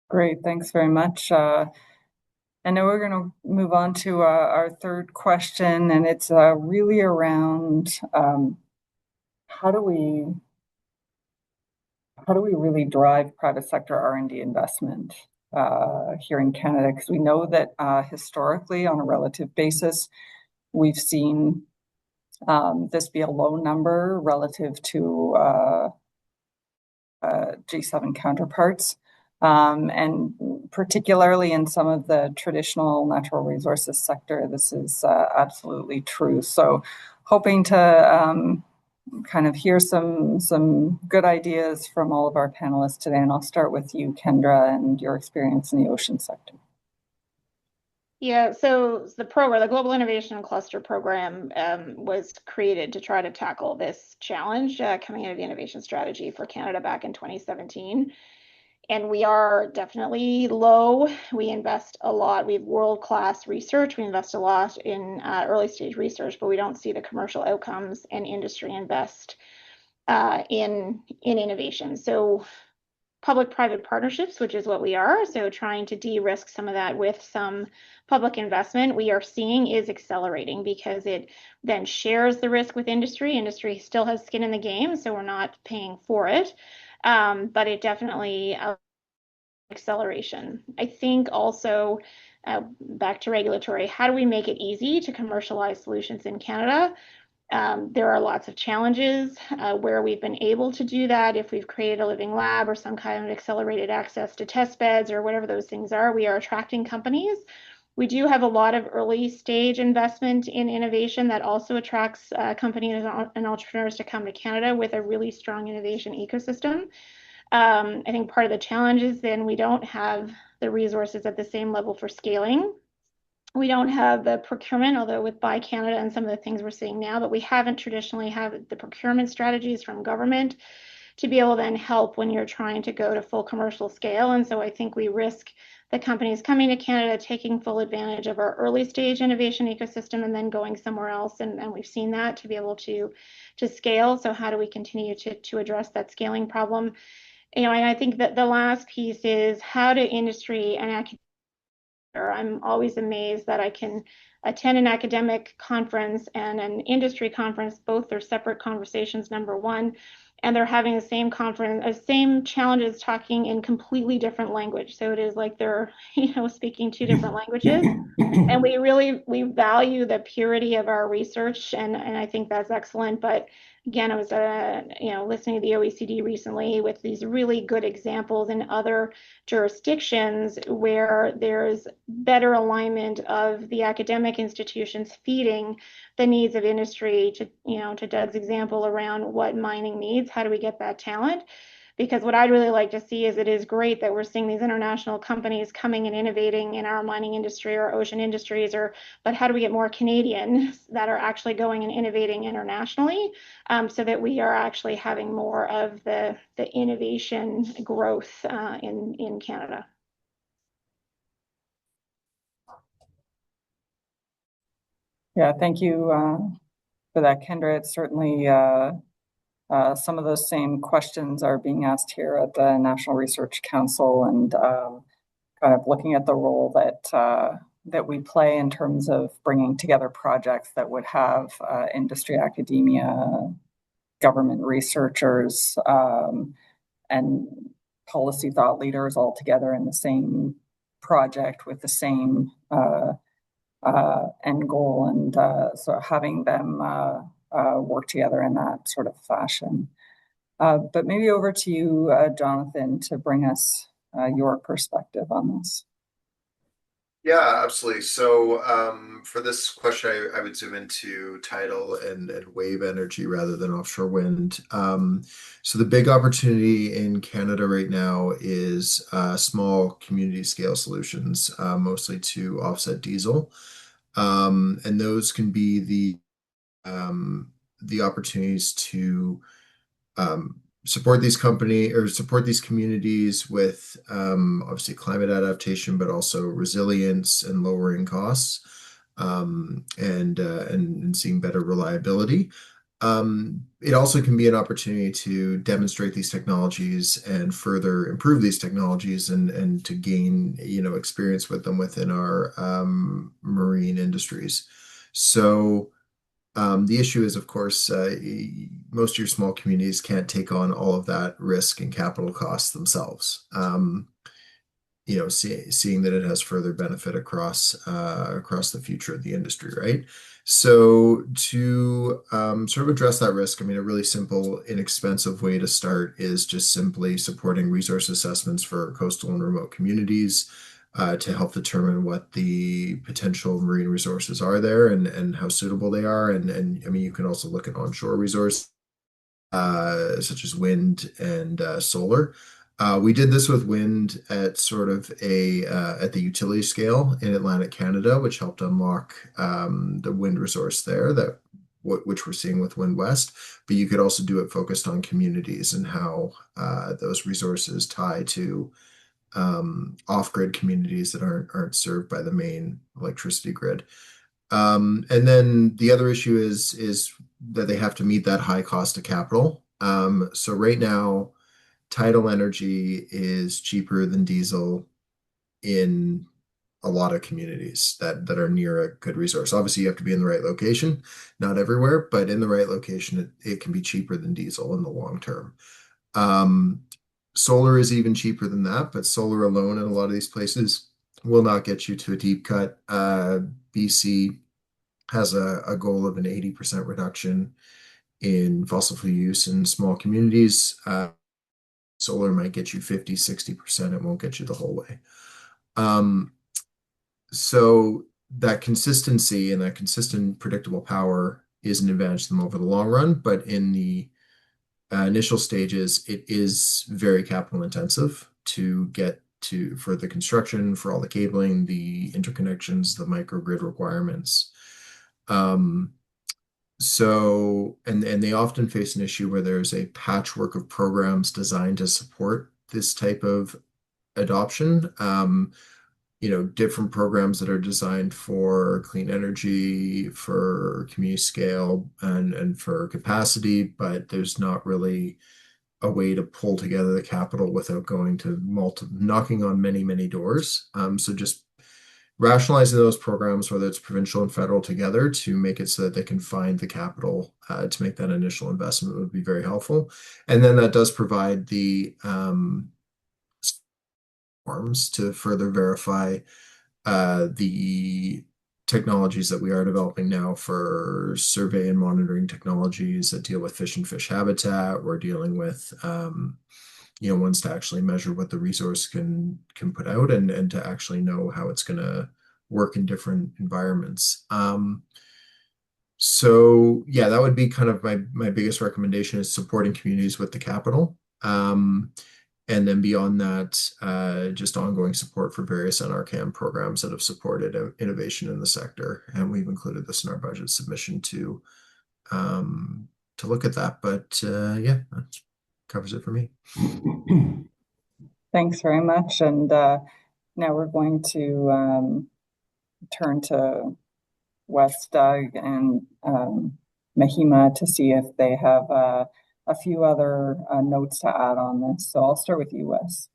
Great, thanks very much. And now we're going to move on to our third question, and it's really around how do we really drive private sector R&D investment here in Canada? Because we know that historically, on a relative basis, we've seen this be a low number relative to G7 counterparts. And particularly in some of the traditional natural resources sector, this is absolutely true. So hoping to kind of hear some good ideas from all of our panelists today. And I'll start with you, Kendra, and your experience in the ocean sector. Yeah, so the program, the Global Innovation Cluster Program, was created to try to tackle this challenge coming out of the innovation strategy for Canada back in 2017. And we are definitely low. We invest a lot. We have world-class research. We invest a lot in early stage research, but we don't see the commercial outcomes, and industry invest in innovation. So public-private partnerships, which is what we are, so trying to de-risk some of that with some public investment, we are seeing is accelerating, because it then shares the risk with industry. Industry still has skin in the game, so we're not paying for it. But it definitely acceleration. I think also back to regulatory, how do we make it easy to commercialize solutions in Canada? There are lots of challenges where we've been able to do that. If we've created a living lab or some kind of accelerated access to test beds or whatever those things are, we are attracting companies. We do have a lot of early stage investment in innovation that also attracts companies and entrepreneurs to come to Canada with a really strong innovation ecosystem. I think part of the challenge is then we don't have the resources at the same level for scaling. We don't have the procurement, although with Buy Canada and some of the things we're seeing now, but we haven't traditionally had the procurement strategies from government to be able to then help when you're trying to go to full commercial scale. And so I think we risk the companies coming to Canada, taking full advantage of our early stage innovation ecosystem, and then going somewhere else. And we've seen that to be able to scale. So how do we continue to address that scaling problem? And I think that the last piece is how do industry and academia. I'm always amazed that I can attend an academic conference and an industry conference. Both are separate conversations, number one, and they're having the same conference, same challenges, talking in completely different language. So it is like they're, speaking two different languages. And we value the purity of our research, and I think that's excellent. But again, I was listening to the OECD recently with these really good examples in other jurisdictions where there's better alignment of the academic institutions feeding the needs of industry to Doug's example around what mining needs. How do we get that talent? Because what I'd really like to see is it is great that we're seeing these international companies coming and innovating in our mining industry or ocean industries, but how do we get more Canadians that are actually going and innovating internationally, so that we are actually having more of the innovation growth in Canada. Yeah, thank you for that, Kendra. It's certainly some of those same questions are being asked here at the National Research Council, and kind of looking at the role that we play in terms of bringing together projects that would have industry, academia, government researchers, and policy thought leaders all together in the same project with the same end goal, and so having them work together in that sort of fashion. But maybe over to you, Jonathan, to bring us your perspective on this. Yeah, absolutely. So, for this question, I would zoom into tidal and wave energy rather than offshore wind. So the big opportunity in Canada right now is small community scale solutions, mostly to offset diesel. And those can be the opportunities to support these company or support these communities with obviously climate adaptation, but also resilience and lowering costs, and seeing better reliability. It also can be an opportunity to demonstrate these technologies and further improve these technologies and to gain, experience with them within our marine industries. So the issue is, of course, most of your small communities can't take on all of that risk and capital costs themselves. Seeing that it has further benefit across the future of the industry, right? So to sort of address that risk, I mean, a really simple, inexpensive way to start is just simply supporting resource assessments for coastal and remote communities to help determine what the potential marine resources are there and how suitable they are. And I mean, you can also look at onshore resources such as wind and solar. We did this with wind at sort of at the utility scale in Atlantic Canada, which helped unlock the wind resource there which we're seeing with Wind West. But you could also do it focused on communities and how those resources tie to off-grid communities that aren't served by the main electricity grid. And then the other issue is that they have to meet that high cost of capital. So right now, tidal energy is cheaper than diesel in a lot of communities that are near a good resource. Obviously, you have to be in the right location, not everywhere, but in the right location, it can be cheaper than diesel in the long term. Um, Solar is even cheaper than that, but solar alone in a lot of these places will not get you to a deep cut. BC has a goal of an 80% reduction in fossil fuel use in small communities. Solar might get you 50, 60%. It won't get you the whole way. Um, so that consistency and that consistent predictable power is an advantage to them over the long run, but in the initial stages, it is very capital intensive to get to for the construction, for all the cabling, the interconnections, the microgrid requirements. Um, and they often face an issue where there's a patchwork of programs designed to support this type of adoption. Different programs that are designed for clean energy, for community scale, and for capacity, but there's not really a way to pull together the capital without going to knocking on many, many doors. So just rationalizing those programs, whether it's provincial and federal together, to make it so that they can find the capital to make that initial investment would be very helpful. And then that does provide the forms to further verify the technologies that we are developing now for survey and monitoring technologies that deal with fish and fish habitat. We're dealing with ones to actually measure what the resource can put out and to actually know how it's going to work in different environments. So yeah, that would be kind of my biggest recommendation is supporting communities with the capital. And then beyond that, just ongoing support for various NRCAM programs that have supported innovation in the sector. And we've included this in our budget submission to look at that. But yeah, that covers it for me. Thanks very much. And now we're going to turn to Wes, Doug, and Mahima to see if they have a few other notes to add on this. So I'll start with you, Wes.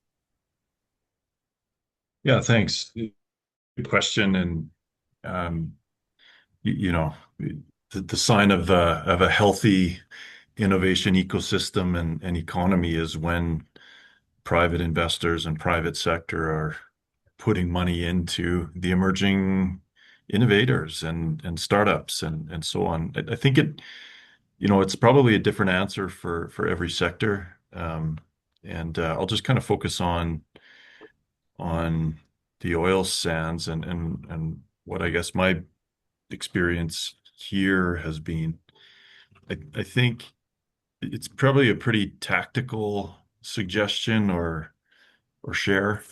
Yeah, thanks. Good question. And the sign of a healthy innovation ecosystem and economy is when private investors and private sector are putting money into the emerging innovators and startups and so on. I think it's probably a different answer for every sector. And I'll just kind of focus on the oil sands and what I guess my experience here has been, I think it's probably a pretty tactical suggestion or share.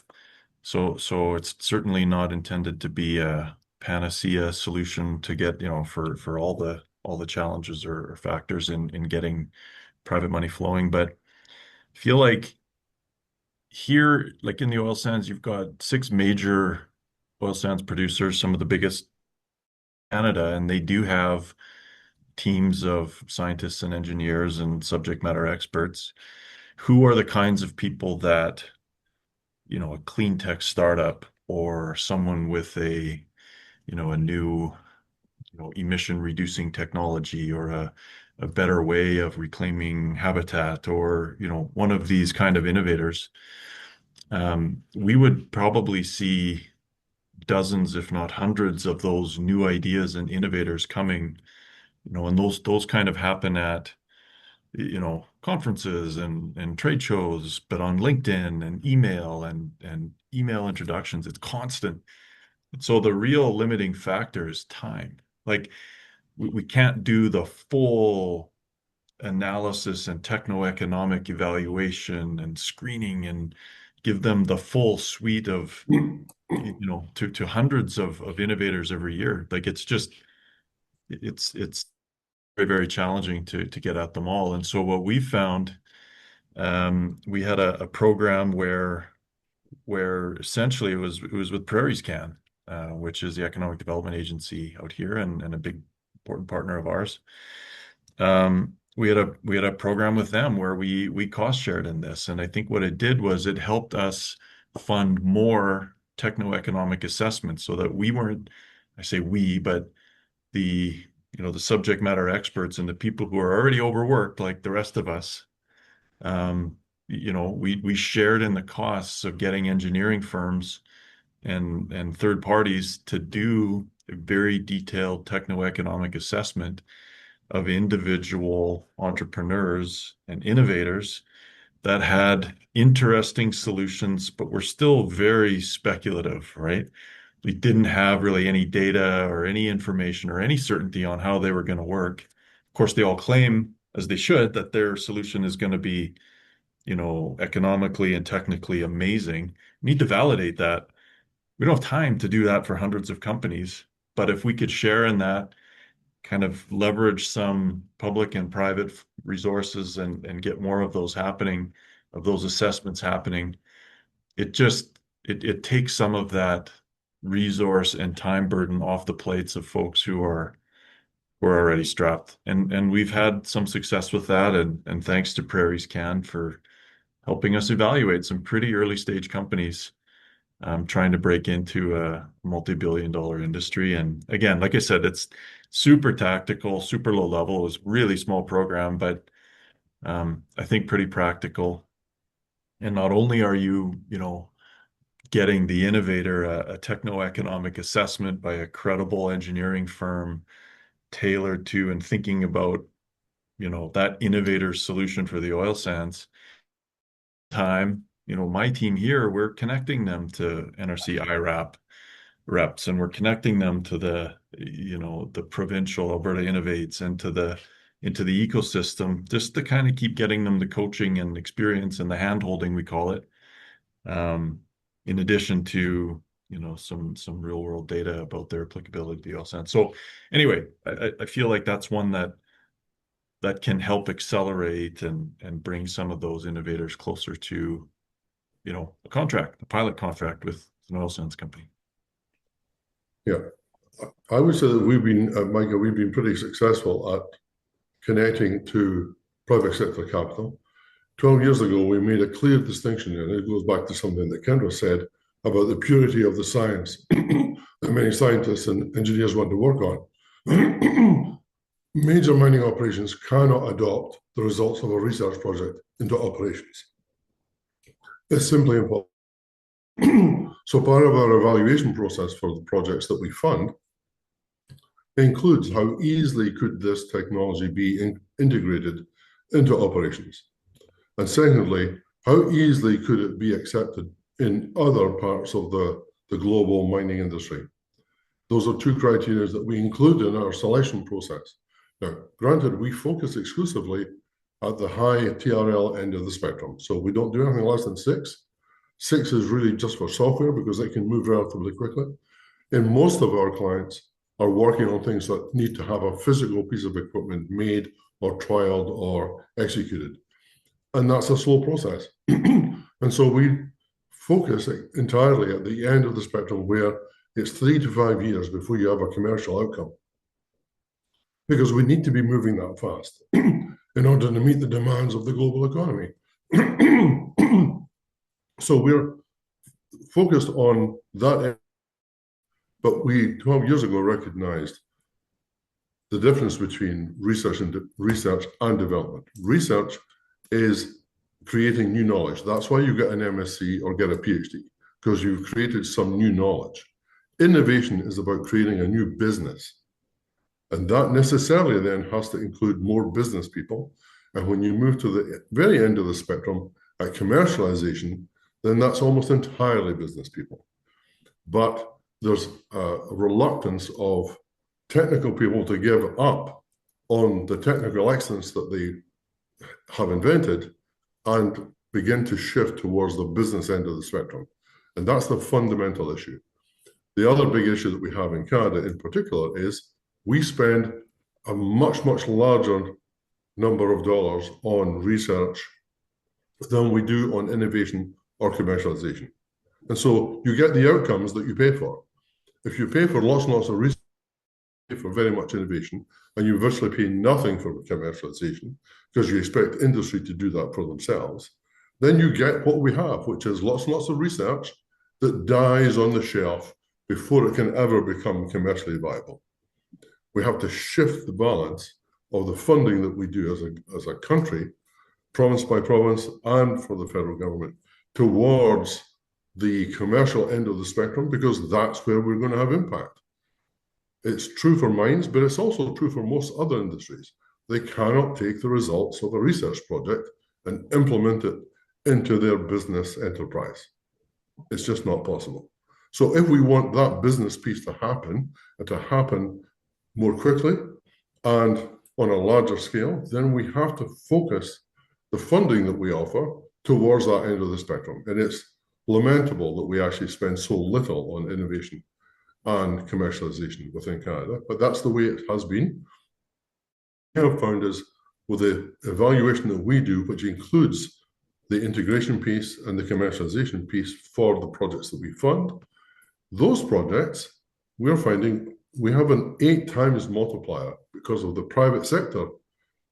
So it's certainly not intended to be a panacea solution to get, for all the challenges or factors in getting private money flowing. But I feel like here, like in the oil sands, you've got 6 major oil sands producers, some of the biggest in Canada, and they do have teams of scientists and engineers and subject matter experts who are the kinds of people that, a clean tech startup or someone with a new, emission reducing technology or a better way of reclaiming habitat or, one of these kind of innovators. We would probably see dozens, if not hundreds, of those new ideas and innovators coming, and those kind of happen at, conferences and trade shows, but on LinkedIn and email introductions, it's constant. So the real limiting factor is time. Like we can't do the full analysis and techno-economic evaluation and screening and give them the full suite of, to hundreds of innovators every year. Like it's very, very challenging to get at them all. And so what we found, we had a program where essentially it was with PrairieScan, which is the economic development agency out here and a big important partner of ours. We had a program with them where we cost shared in this, and I think what it did was it helped us fund more techno-economic assessments so that we weren't, I say we, but the subject matter experts and the people who are already overworked like the rest of us, we shared in the costs of getting engineering firms and third parties to do a very detailed techno-economic assessment of individual entrepreneurs and innovators that had interesting solutions, but were still very speculative, right? We didn't have really any data or any information or any certainty on how they were going to work. Of course, they all claim, as they should, that their solution is going to be, economically and technically amazing. We need to validate that. We don't have time to do that for hundreds of companies, but if we could share in that, kind of leverage some public and private resources and get more of those happening, of those assessments happening, it takes some of that resource and time burden off the plates of folks who are already strapped. And we've had some success with that, and thanks to PrairieScan for helping us evaluate some pretty early stage companies trying to break into a multi-billion-dollar industry. And again, like I said, it's super tactical, super low level. It was a really small program, but I think pretty practical. And not only are you, getting the innovator a techno-economic assessment by a credible engineering firm tailored to and thinking about, that innovator's solution for the oil sands. My team here, we're connecting them to NRC IRAP reps, and we're connecting them to the provincial Alberta Innovates and into the ecosystem, just to kind of keep getting them the coaching and experience and the hand-holding, we call it, in addition to, some real world data about their applicability to the oil sands. So anyway, I feel like that's one that can help accelerate and bring some of those innovators closer to, a pilot contract with an oil sands company. Yeah, I would say that Micah, we've been pretty successful at connecting to private sector capital. 12 years ago, we made a clear distinction, and it goes back to something that Kendra said about the purity of the science that many scientists and engineers want to work on. Major mining operations cannot adopt the results of a research project into operations. It's simply impossible. So part of our evaluation process for the projects that we fund includes how easily could this technology be integrated into operations. And secondly, how easily could it be accepted in other parts of the the global mining industry. Those are two criteria that we include in our selection process. Now, granted, we focus exclusively at the high TRL end of the spectrum. So we don't do anything less than 6. 6 is really just for software because it can move relatively quickly. And most of our clients are working on things that need to have a physical piece of equipment made or trialed or executed. And that's a slow process. And so we focus entirely at the end of the spectrum where it's 3 to 5 years before you have a commercial outcome. Because we need to be moving that fast in order to meet the demands of the global economy. So we're focused on that, but we 12 years ago recognized the difference between research and development. Research is creating new knowledge. That's why you get an MSc or get a PhD, because you've created some new knowledge. Innovation is about creating a new business. And that necessarily then has to include more business people. And when you move to the very end of the spectrum at commercialization, then that's almost entirely business people. But there's a reluctance of technical people to give up on the technical excellence that they have invented and begin to shift towards the business end of the spectrum. And that's the fundamental issue. The other big issue that we have in Canada in particular is we spend a much, much larger number of dollars on research than we do on innovation or commercialization. And so you get the outcomes that you pay for. If you pay for lots and lots of research, for very much innovation, and you virtually pay nothing for commercialization because you expect industry to do that for themselves, then you get what we have, which is lots and lots of research that dies on the shelf before it can ever become commercially viable. We have to shift the balance of the funding that we do as a country, province by province, and for the federal government, towards the commercial end of the spectrum, because that's where we're going to have impact. It's true for mines, but it's also true for most other industries. They cannot take the results of a research project and implement it into their business enterprise. It's just not possible. So if we want that business piece to happen, and to happen more quickly and on a larger scale, then we have to focus the funding that we offer towards that end of the spectrum. And it's lamentable that we actually spend so little on innovation and commercialization within Canada, but that's the way it has been. What we have found is with the evaluation that we do, which includes the integration piece and the commercialization piece for the projects that we fund, those projects, we're finding we have an 8 times multiplier because of the private sector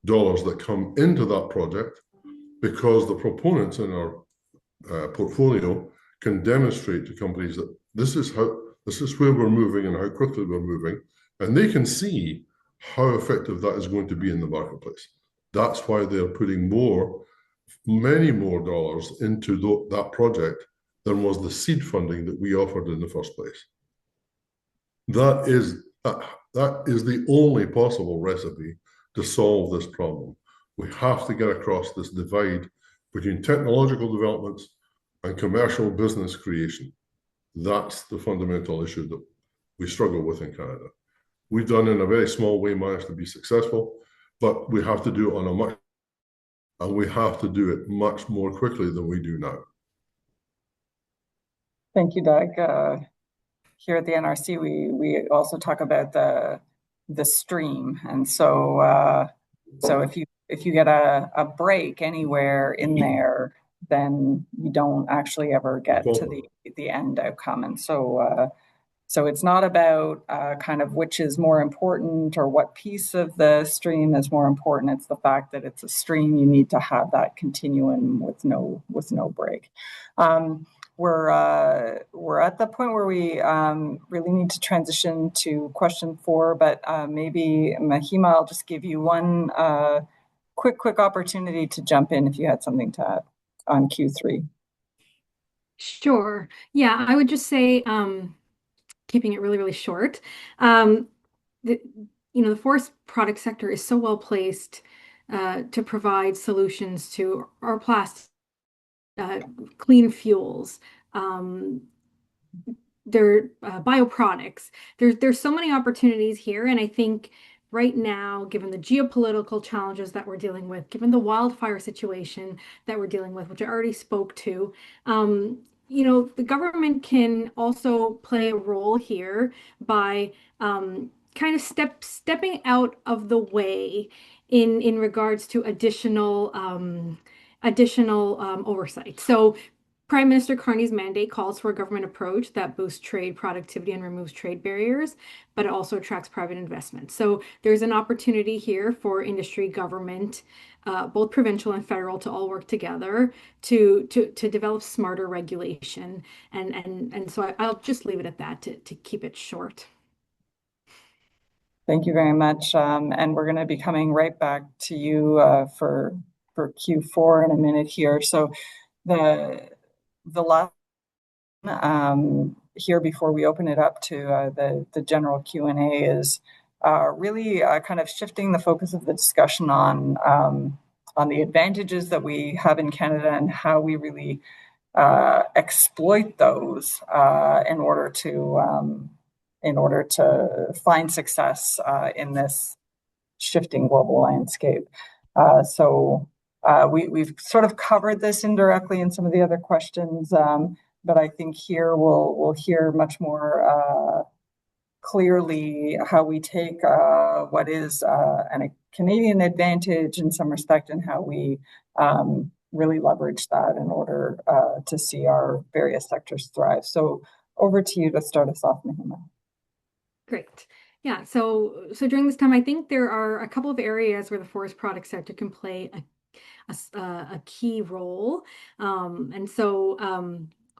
dollars that come into that project, because the proponents in our portfolio can demonstrate to companies that this is where we're moving and how quickly we're moving, and they can see how effective that is going to be in the marketplace. That's why they're putting many more dollars into that project than was the seed funding that we offered in the first place. That is the only possible recipe to solve this problem. We have to get across this divide between technological developments and commercial business creation. That's the fundamental issue that we struggle with in Canada. We've done in a very small way managed to be successful, but we have to do it and we have to do it much more quickly than we do now. Thank you, Doug. Here at the NRC, we also talk about the stream, and so if you get a break anywhere in there, then you don't actually ever get to the end outcome. And so it's not about kind of which is more important or what piece of the stream is more important. It's the fact that it's a stream. You need to have that continuum with no break. We're at the point where we really need to transition to question 4, but maybe Mahima, I'll just give you one quick opportunity to jump in if you had something to add on Q3. Sure. Yeah, I would just say, keeping it really, really short, the forest product sector is so well placed to provide solutions to our plastic, clean fuels, bioproducts. There's so many opportunities here, and I think right now, given the geopolitical challenges that we're dealing with, given the wildfire situation that we're dealing with, which I already spoke to, the government can also play a role here by kind of stepping out of the way in regards to additional oversight. So Prime Minister Carney's mandate calls for a government approach that boosts trade productivity and removes trade barriers, but it also attracts private investment. So there's an opportunity here for industry, government, both provincial and federal, to all work together to develop smarter regulation. And so I'll just leave it at that to keep it short. Thank you very much. And we're going to be coming right back to you for Q4 in a minute here. So the last here before we open it up to the general Q&A is really kind of shifting the focus of the discussion on the advantages that we have in Canada and how we really exploit those in order to find success in this shifting global landscape. We've sort of covered this indirectly in some of the other questions, but I think here we'll hear much more clearly how we take what is a Canadian advantage in some respect and how we really leverage that in order to see our various sectors thrive. So over to you to start us off, Mahima. Great. Yeah, so during this time, I think there are a couple of areas where the forest product sector can play a key role.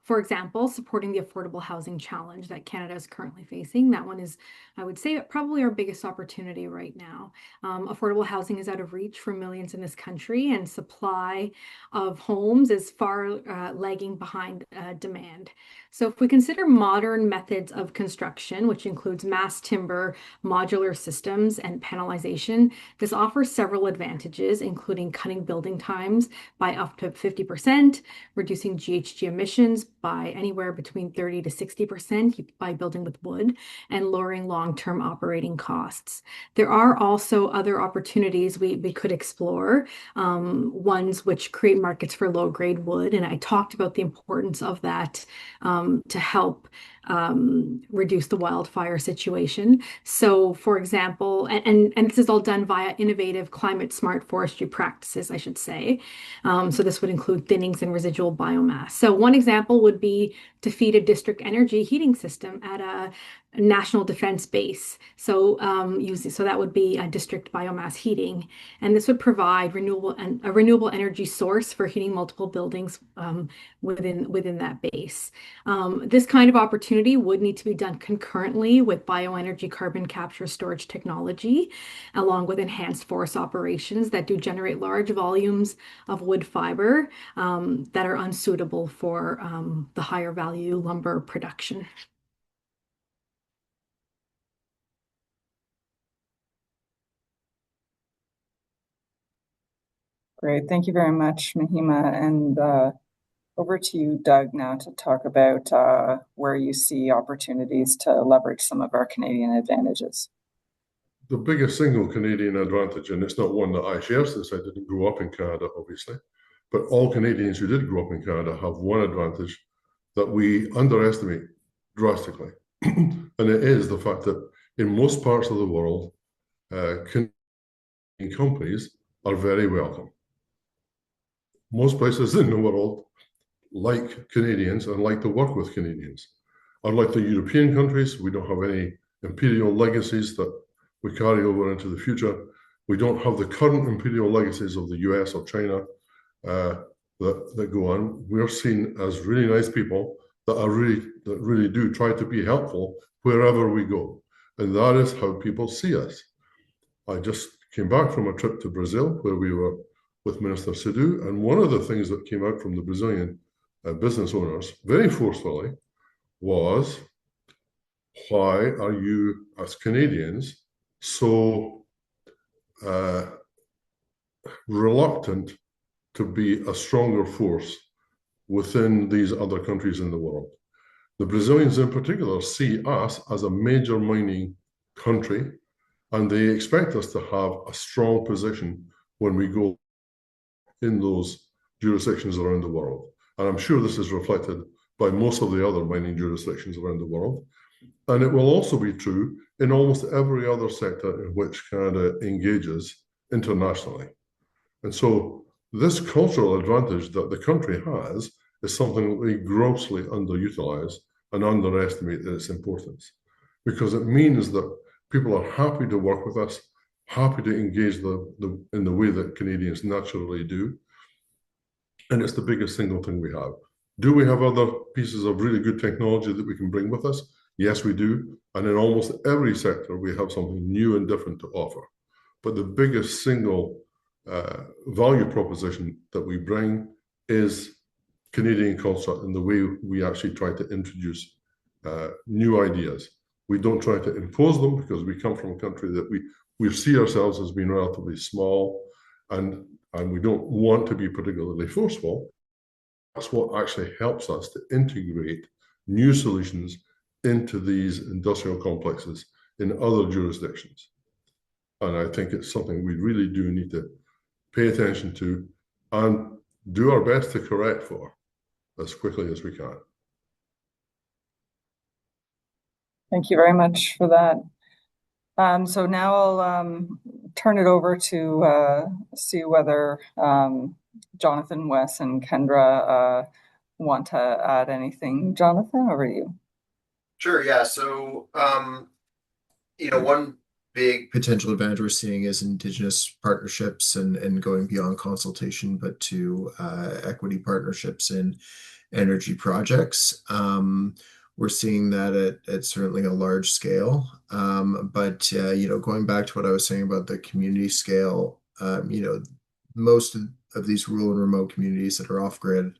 For example, supporting the affordable housing challenge that Canada is currently facing. That one is, I would say, probably our biggest opportunity right now. Affordable housing is out of reach for millions in this country, and supply of homes is far lagging behind demand. So if we consider modern methods of construction, which includes mass timber, modular systems, and panelization, this offers several advantages, including cutting building times by up to 50%, reducing GHG emissions by anywhere between 30 to 60% by building with wood, and lowering long-term operating costs. There are also other opportunities we could explore, ones which create markets for low-grade wood, and I talked about the importance of that to help reduce the wildfire situation. So, for example, and this is all done via innovative climate smart forestry practices, I should say. So this would include thinnings and residual biomass. So one example would be to feed a district energy heating system at a national defense base. So that would be a district biomass heating, and this would provide a renewable energy source for heating multiple buildings within that base. This kind of opportunity would need to be done concurrently with bioenergy carbon capture storage technology, along with enhanced forest operations that do generate large volumes of wood fiber that are unsuitable for the higher value lumber production. Great. Thank you very much, Mahima. And over to you, Doug, now to talk about where you see opportunities to leverage some of our Canadian advantages. The biggest single Canadian advantage, and it's not one that I share since I didn't grow up in Canada, obviously, but all Canadians who did grow up in Canada have one advantage that we underestimate drastically. And it is the fact that in most parts of the world, Canadian companies are very welcome. Most places in the world like Canadians and like to work with Canadians. Unlike the European countries, we don't have any imperial legacies that we carry over into the future. We don't have the current imperial legacies of the US or China that go on. We're seen as really nice people that really do try to be helpful wherever we go. And that is how people see us. I just came back from a trip to Brazil where we were with Minister Sidhu, and one of the things that came out from the Brazilian business owners very forcefully was, why are you as Canadians so reluctant to be a stronger force within these other countries in the world? The Brazilians in particular see us as a major mining country, and they expect us to have a strong position when we go in those jurisdictions around the world. And I'm sure this is reflected by most of the other mining jurisdictions around the world. And it will also be true in almost every other sector in which Canada engages internationally. And so this cultural advantage that the country has is something that we grossly underutilize and underestimate its importance, because it means that people are happy to work with us, happy to engage in the way that Canadians naturally do. And it's the biggest single thing we have. Do we have other pieces of really good technology that we can bring with us? Yes, we do. And in almost every sector, we have something new and different to offer. But the biggest single value proposition that we bring is Canadian culture and the way we actually try to introduce new ideas. We don't try to impose them because we come from a country that we see ourselves as being relatively small, and we don't want to be particularly forceful. That's what actually helps us to integrate new solutions into these industrial complexes in other jurisdictions. And I think it's something we really do need to pay attention to and do our best to correct for as quickly as we can. Thank you very much for that. So now I'll turn it over to see whether Jonathan, Wes, and Kendra want to add anything. Jonathan, over to you. Sure, yeah. So, one big potential advantage we're seeing is Indigenous partnerships and going beyond consultation, but to equity partnerships in energy projects. We're seeing that at certainly a large scale. But going back to what I was saying about the community scale, most of these rural and remote communities that are off grid,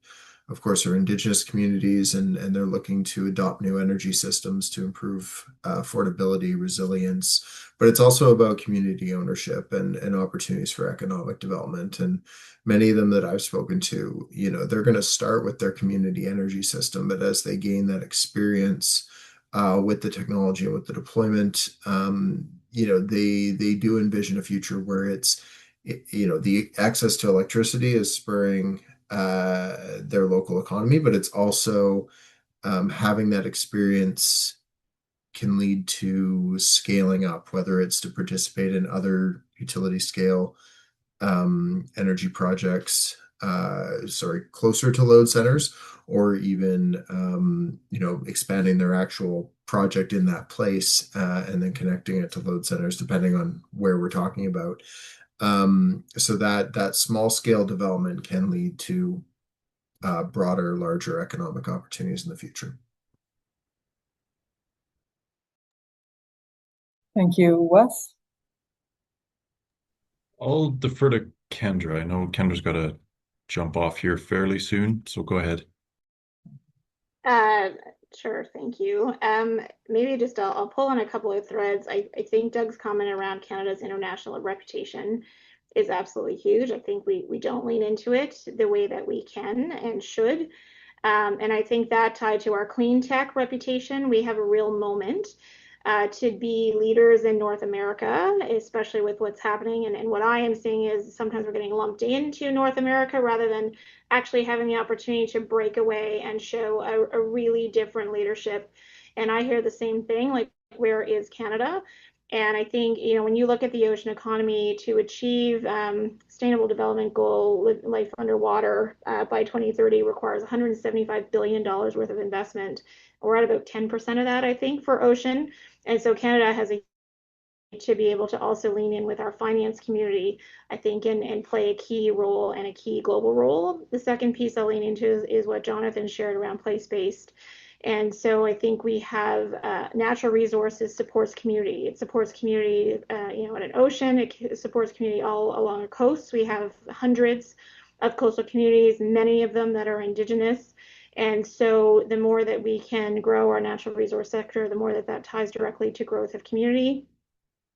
of course, are Indigenous communities, and they're looking to adopt new energy systems to improve affordability, resilience. But it's also about community ownership and opportunities for economic development. And many of them that I've spoken to, they're going to start with their community energy system, but as they gain that experience with the technology and with the deployment, they do envision a future where the access to electricity is spurring their local economy, but it's also having that experience can lead to scaling up, whether it's to participate in other utility scale energy projects, closer to load centers, or even expanding their actual project in that place and then connecting it to load centers, depending on where we're talking about. So that small scale development can lead to broader, larger economic opportunities in the future. Thank you, Wes. I'll defer to Kendra. I know Kendra's got to jump off here fairly soon, so go ahead. Sure, thank you. Maybe just I'll pull on a couple of threads. I think Doug's comment around Canada's international reputation is absolutely huge. I think we don't lean into it the way that we can and should. And I think that tied to our clean tech reputation, we have a real moment to be leaders in North America, especially with what's happening. And what I am seeing is sometimes we're getting lumped into North America rather than actually having the opportunity to break away and show a really different leadership. And I hear the same thing, like, where is Canada? And I think, when you look at the ocean economy, to achieve sustainable development goal, life underwater by 2030 requires $175 billion worth of investment. We're at about 10% of that, I think, for ocean. And so Canada has to be able to also lean in with our finance community, I think, and play a key role and a key global role. The second piece I'll lean into is what Jonathan shared around place-based. And so I think we have natural resources supports community. It supports community, in an ocean. It supports community all along the coast. We have hundreds of coastal communities, many of them that are Indigenous. And so the more that we can grow our natural resource sector, the more that ties directly to growth of community.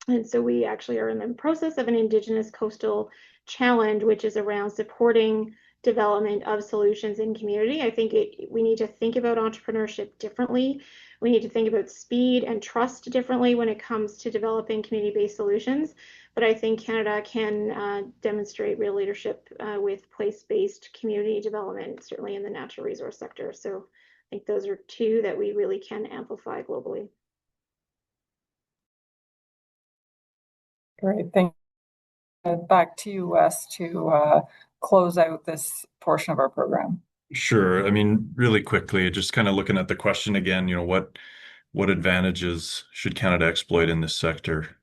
And so we actually are in the process of an Indigenous coastal challenge, which is around supporting development of solutions in community. I think we need to think about entrepreneurship differently. We need to think about speed and trust differently when it comes to developing community-based solutions. But I think Canada can demonstrate real leadership with place-based community development, certainly in the natural resource sector. So I think those are two that we really can amplify globally. Great, thank you. Back to you, Wes, to close out this portion of our program. Sure. I mean, really quickly, just kind of looking at the question again, what advantages should Canada exploit in this sector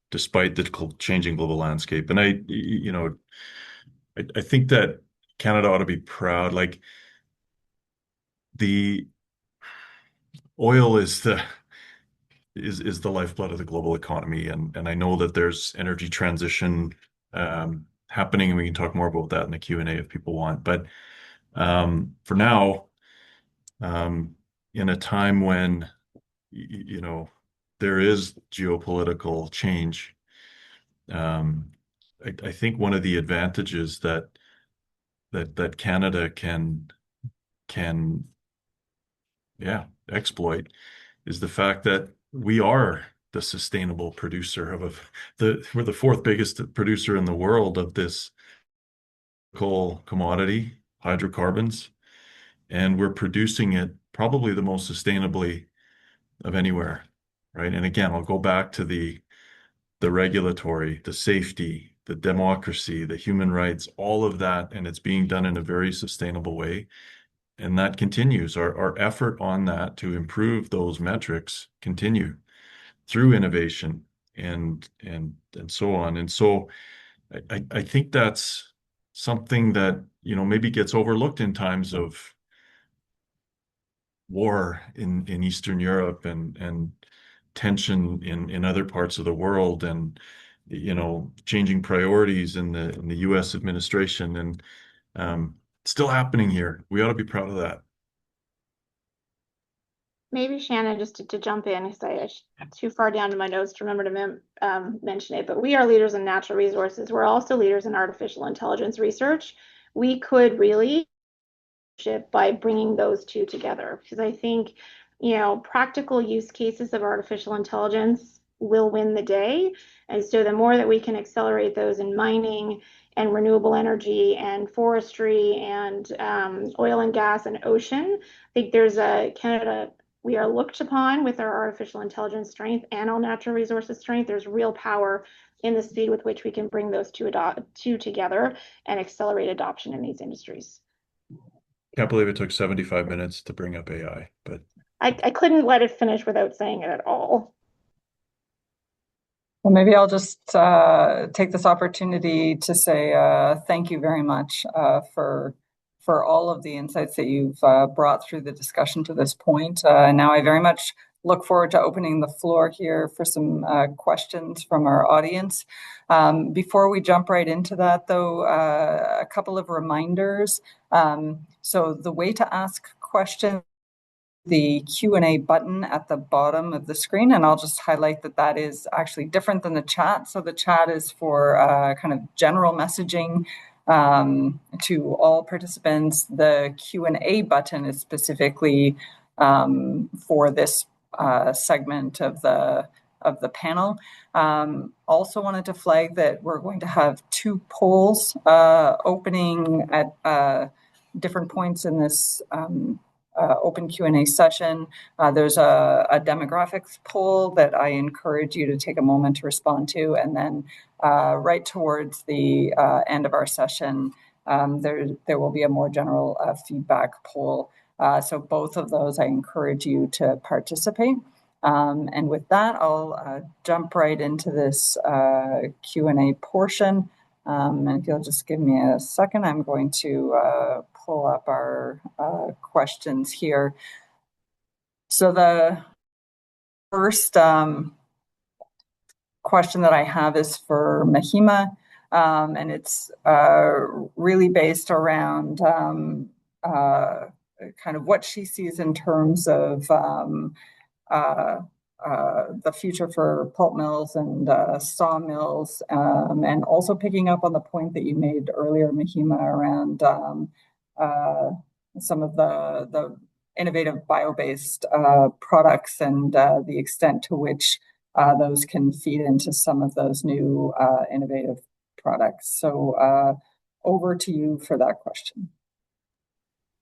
despite the changing global landscape? And I think that Canada ought to be proud. Like, the oil is the lifeblood of the global economy, and I know that there's energy transition happening, and we can talk more about that in the Q&A if people want. But for now, in a time when there is geopolitical change, I think one of the advantages that Canada can exploit is the fact that we are the sustainable producer we're the fourth biggest producer in the world of this coal commodity, hydrocarbons, and we're producing it probably the most sustainably of anywhere, right? And again, I'll go back to the regulatory, the safety, the democracy, the human rights, all of that, and it's being done in a very sustainable way. And that continues. Our effort on that to improve those metrics continue through innovation and so on. And so I think that's something that maybe gets overlooked in times of war in Eastern Europe and tension in other parts of the world, and changing priorities in the U.S. administration, and still happening here. We ought to be proud of that. Maybe Shannon, just to jump in, because I'm too far down to my notes to remember to mention it, but we are leaders in natural resources. We're also leaders in artificial intelligence research. We could really by bringing those two together, because I think practical use cases of artificial intelligence will win the day. And so the more that we can accelerate those in mining and renewable energy and forestry and oil and gas and ocean, I think there's Canada, we are looked upon with our artificial intelligence strength and all natural resources strength. There's real power in the speed with which we can bring those two together and accelerate adoption in these industries. Can't believe it took 75 minutes to bring up AI, but I couldn't let it finish without saying it at all. Well, maybe I'll just take this opportunity to say thank you very much for all of the insights that you've brought through the discussion to this point. Now I very much look forward to opening the floor here for some questions from our audience. Before we jump right into that, though, a couple of reminders. So the way to ask questions, the Q&A button at the bottom of the screen, and I'll just highlight that is actually different than the chat. So the chat is for kind of general messaging to all participants. The Q&A button is specifically for this segment of the panel. Also wanted to flag that we're going to have two polls opening at different points in this open Q&A session. There's a demographics poll that I encourage you to take a moment to respond to, and then right towards the end of our session, there will be a more general feedback poll. So both of those, I encourage you to participate. And with that, I'll jump right into this Q&A portion. And if you'll just give me a second, I'm going to pull up our questions here. So the first question that I have is for Mahima, and it's really based around kind of what she sees in terms of the future for pulp mills and sawmills, and also picking up on the point that you made earlier, Mahima, around some of the innovative bio-based products and the extent to which those can feed into some of those new innovative products. So over to you for that question.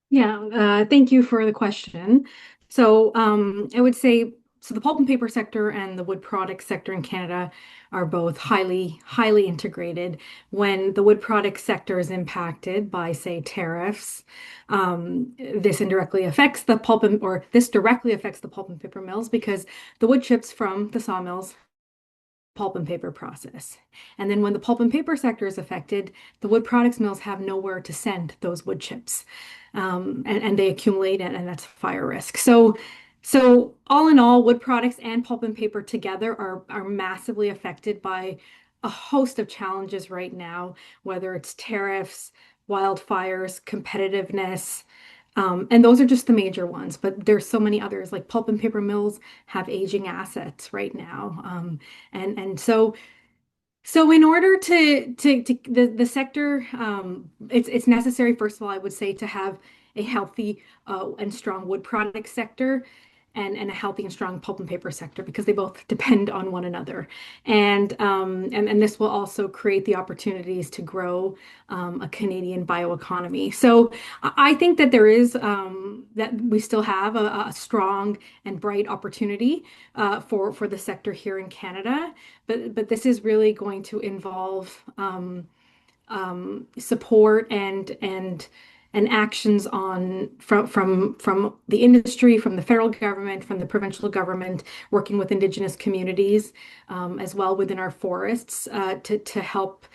Yeah, thank you for the question. So I would say, so the pulp and paper sector and the wood product sector in Canada are both highly integrated. When the wood product sector is impacted by, say, tariffs, this indirectly affects the this directly affects the pulp and paper mills because the wood chips from the sawmills pulp and paper process. And then when the pulp and paper sector is affected, the wood products mills have nowhere to send those wood chips. And they accumulate and that's a fire risk. So all in all, wood products and pulp and paper together are massively affected by a host of challenges right now, whether it's tariffs, wildfires, competitiveness, and those are just the major ones, but there's so many others. Like pulp and paper mills have aging assets right now, and so in order to the sector, it's necessary, first of all, I would say, to have a healthy and strong wood product sector and a healthy and strong pulp and paper sector because they both depend on one another. And this will also create the opportunities to grow a Canadian bioeconomy. So I think that there is that we still have a strong and bright opportunity for the sector here in Canada, but this is really going to involve support and actions from the industry, from the federal government, from the provincial government, working with Indigenous communities as well within our forests to help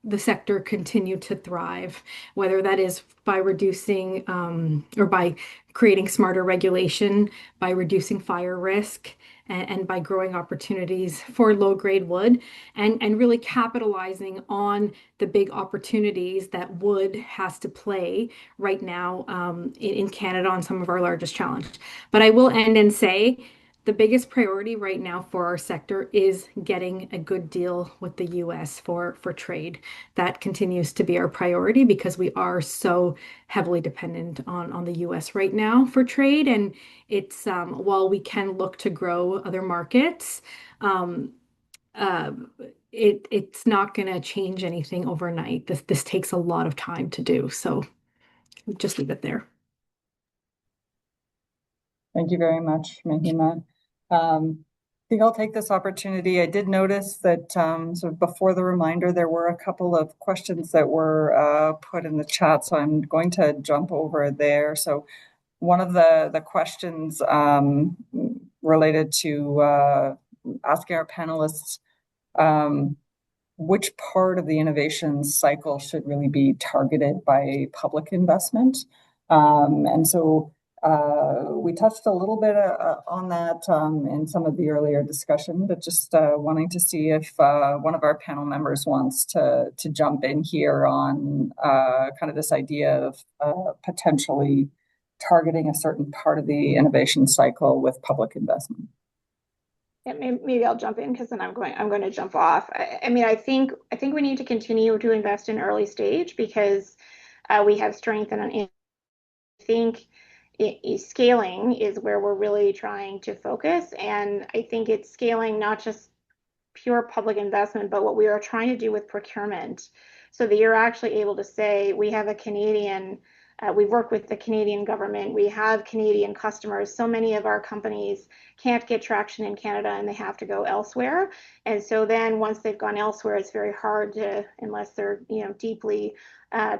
the sector continue to thrive, whether that is by reducing or by creating smarter regulation, by reducing fire risk, and by growing opportunities for low-grade wood, and really capitalizing on the big opportunities that wood has to play right now in Canada on some of our largest challenges. But I will end and say, the biggest priority right now for our sector is getting a good deal with the US for trade. That continues to be our priority because we are so heavily dependent on the US right now for trade. And it's while we can look to grow other markets, it's not going to change anything overnight. This takes a lot of time to do. So just leave it there. Thank you very much, Mahima. I think I'll take this opportunity. I did notice that sort of before the reminder, there were a couple of questions that were put in the chat, so I'm going to jump over there. So one of the questions related to asking our panelists which part of the innovation cycle should really be targeted by public investment. And so we touched a little bit on that in some of the earlier discussion, but just wanting to see if one of our panel members wants to jump in here on kind of this idea of potentially targeting a certain part of the innovation cycle with public investment. Yeah, maybe I'll jump in because then I'm going to jump off. I mean, I think we need to continue to invest in early stage because we have strength, and I think scaling is where we're really trying to focus. And I think it's scaling not just pure public investment, but what we are trying to do with procurement, so that you're actually able to say, we have a Canadian. We work with the Canadian government. We have Canadian customers. So many of our companies can't get traction in Canada and they have to go elsewhere. And so then once they've gone elsewhere, it's very hard to, unless they're deeply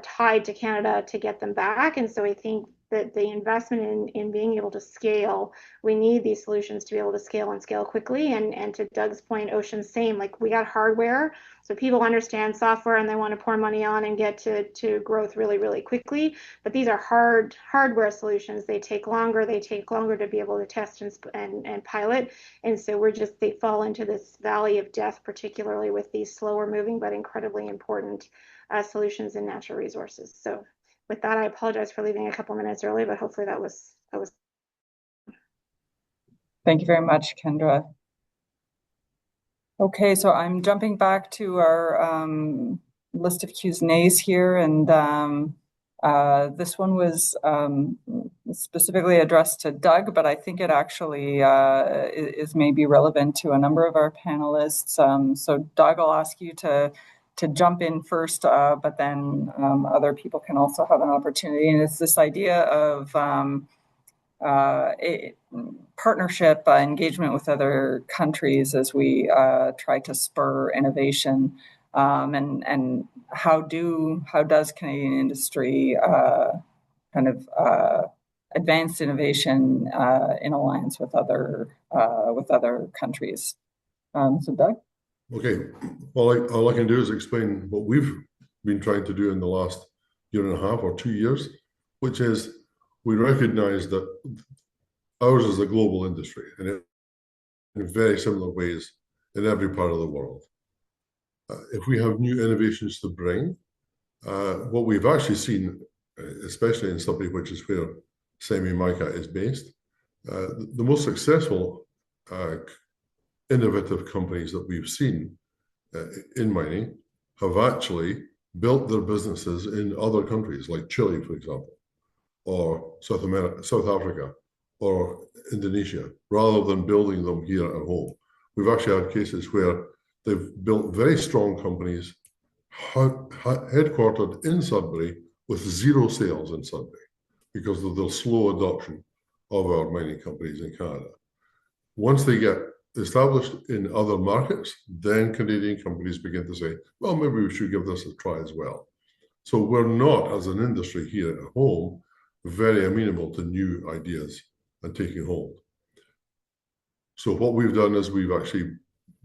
tied to Canada, to get them back. And so I think that the investment in being able to scale, we need these solutions to be able to scale and scale quickly. And to Doug's point, Ocean's same, like we got hardware, so people understand software and they want to pour money on and get to growth really, really quickly. But these are hardware solutions. They take longer. They take longer to be able to test and pilot. And so they fall into this valley of death, particularly with these slower moving but incredibly important solutions in natural resources. So with that, I apologize for leaving a couple minutes early, but hopefully that was. Thank you very much, Kendra. Okay, so I'm jumping back to our list of Q's and A's here, and this one was specifically addressed to Doug, but I think it actually is maybe relevant to a number of our panelists. So Doug, I'll ask you to jump in first, but then other people can also have an opportunity. And it's this idea of partnership engagement with other countries as we try to spur innovation, and how does Canadian industry kind of advance innovation in alliance with other countries? So Doug? Okay, well, all I can do is explain what we've been trying to do in the last year and a half or 2 years, which is we recognize that ours is a global industry, and in very similar ways in every part of the world. If we have new innovations to bring, what we've actually seen, especially in something which is where semi-mica is based, the most successful innovative companies that we've seen in mining have actually built their businesses in other countries like Chile, for example, or South Africa, or Indonesia, rather than building them here at home. We've actually had cases where they've built very strong companies headquartered in Sudbury with zero sales in Sudbury because of the slow adoption of our mining companies in Canada. Once they get established in other markets, then Canadian companies begin to say, well, maybe we should give this a try as well. So we're not, as an industry here at home, very amenable to new ideas and taking hold. So what we've done is we've actually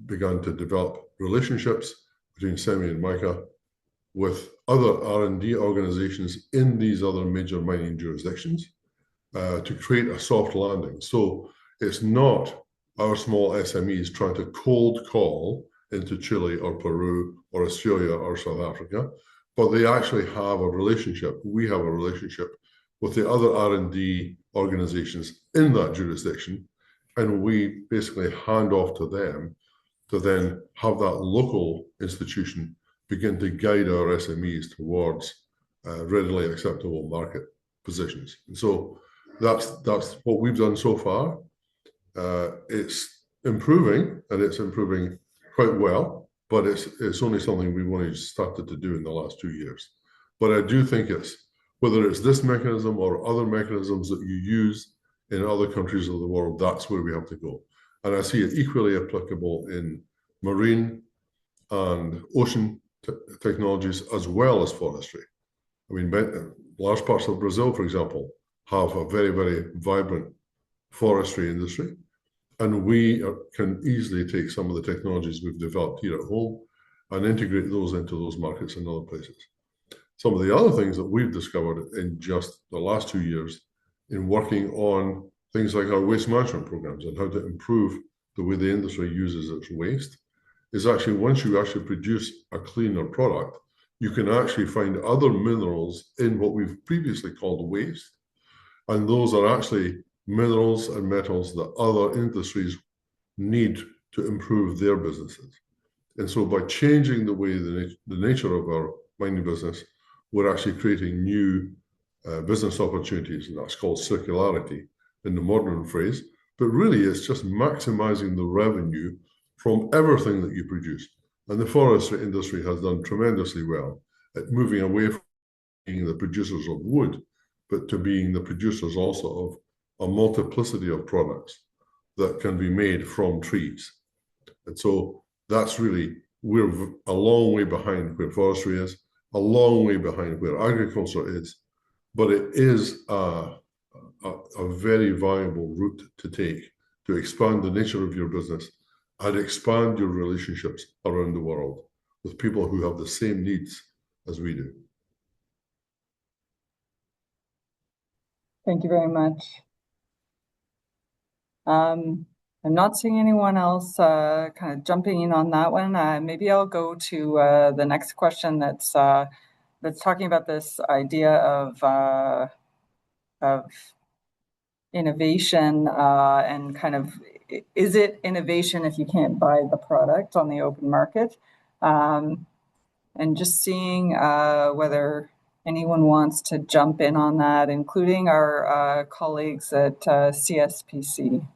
begun to develop relationships between SEMI and MICA with other R&D organizations in these other major mining jurisdictions to create a soft landing. So it's not our small SMEs trying to cold call into Chile or Peru or Australia or South Africa, but they actually have a relationship. We have a relationship with the other R&D organizations in that jurisdiction, and we basically hand off to them to then have that local institution begin to guide our SMEs towards readily acceptable market positions. And so that's what we've done so far. It's improving, and it's improving quite well, but it's only something we've only started to do in the last 2 years. But I do think whether it's this mechanism or other mechanisms that you use in other countries of the world, that's where we have to go. And I see it equally applicable in marine and ocean technologies as well as forestry. I mean, large parts of Brazil, for example, have a very, very vibrant forestry industry. And we can easily take some of the technologies we've developed here at home and integrate those into those markets in other places. Some of the other things that we've discovered in just the last 2 years in working on things like our waste management programs and how to improve the way the industry uses its waste is actually once you actually produce a cleaner product, you can actually find other minerals in what we've previously called waste. And those are actually minerals and metals that other industries need to improve their businesses. And so by changing the way the nature of our mining business, we're actually creating new business opportunities, and that's called circularity in the modern phrase. But really, it's just maximizing the revenue from everything that you produce. And the forestry industry has done tremendously well at moving away from being the producers of wood, but to being the producers also of a multiplicity of products that can be made from trees. And so that's really, we're a long way behind where forestry is, a long way behind where agriculture is, but it is a very viable route to take to expand the nature of your business and expand your relationships around the world with people who have the same needs as we do. Thank you very much. I'm not seeing anyone else kind of jumping in on that one. Maybe I'll go to the next question that's talking about this idea of innovation and kind of, is it innovation if you can't buy the product on the open market? And just seeing whether anyone wants to jump in on that, including our colleagues at CSPC.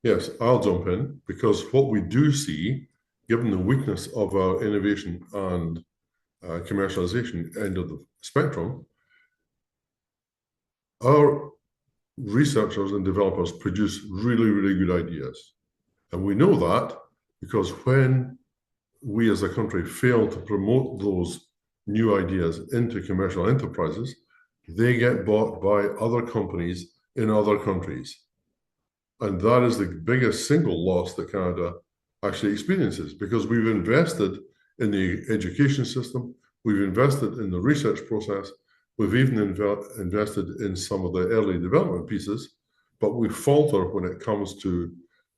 Yes, I'll jump in, because what we do see, given the weakness of our innovation and commercialization end of the spectrum, our researchers and developers produce really, really good ideas. And we know that because when we as a country fail to promote those new ideas into commercial enterprises, they get bought by other companies in other countries. And that is the biggest single loss that Canada actually experiences, because we've invested in the education system, we've invested in the research process, we've even invested in some of the early development pieces, but we falter when it comes to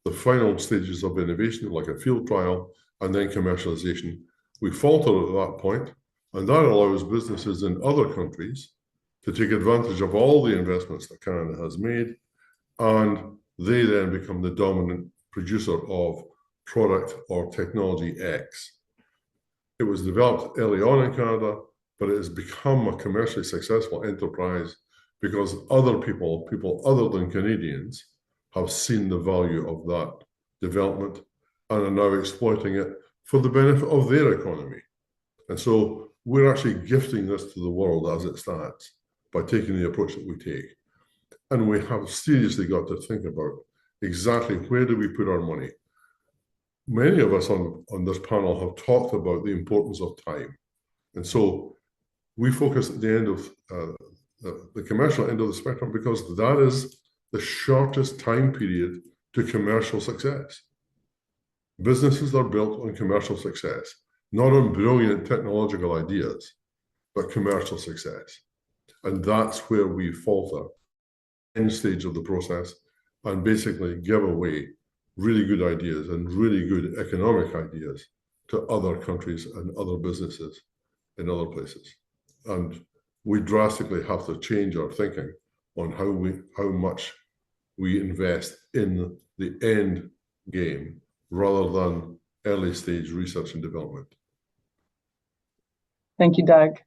the final stages of innovation, like a field trial and then commercialization. We falter at that point, and that allows businesses in other countries to take advantage of all the investments that Canada has made, and they then become the dominant producer of product or technology X. It was developed early on in Canada, but it has become a commercially successful enterprise because other people other than Canadians, have seen the value of that development and are now exploiting it for the benefit of their economy. And so we're actually gifting this to the world as it stands by taking the approach that we take. And we have seriously got to think about exactly where do we put our money. Many of us on this panel have talked about the importance of time. And so we focus at the end of the commercial end of the spectrum, because that is the shortest time period to commercial success. Businesses are built on commercial success, not on brilliant technological ideas, but commercial success. And that's where we falter end stage of the process and basically give away really good ideas and really good economic ideas to other countries and other businesses in other places. And we drastically have to change our thinking on how much we invest in the end game rather than early stage research and development. Thank you, Doug.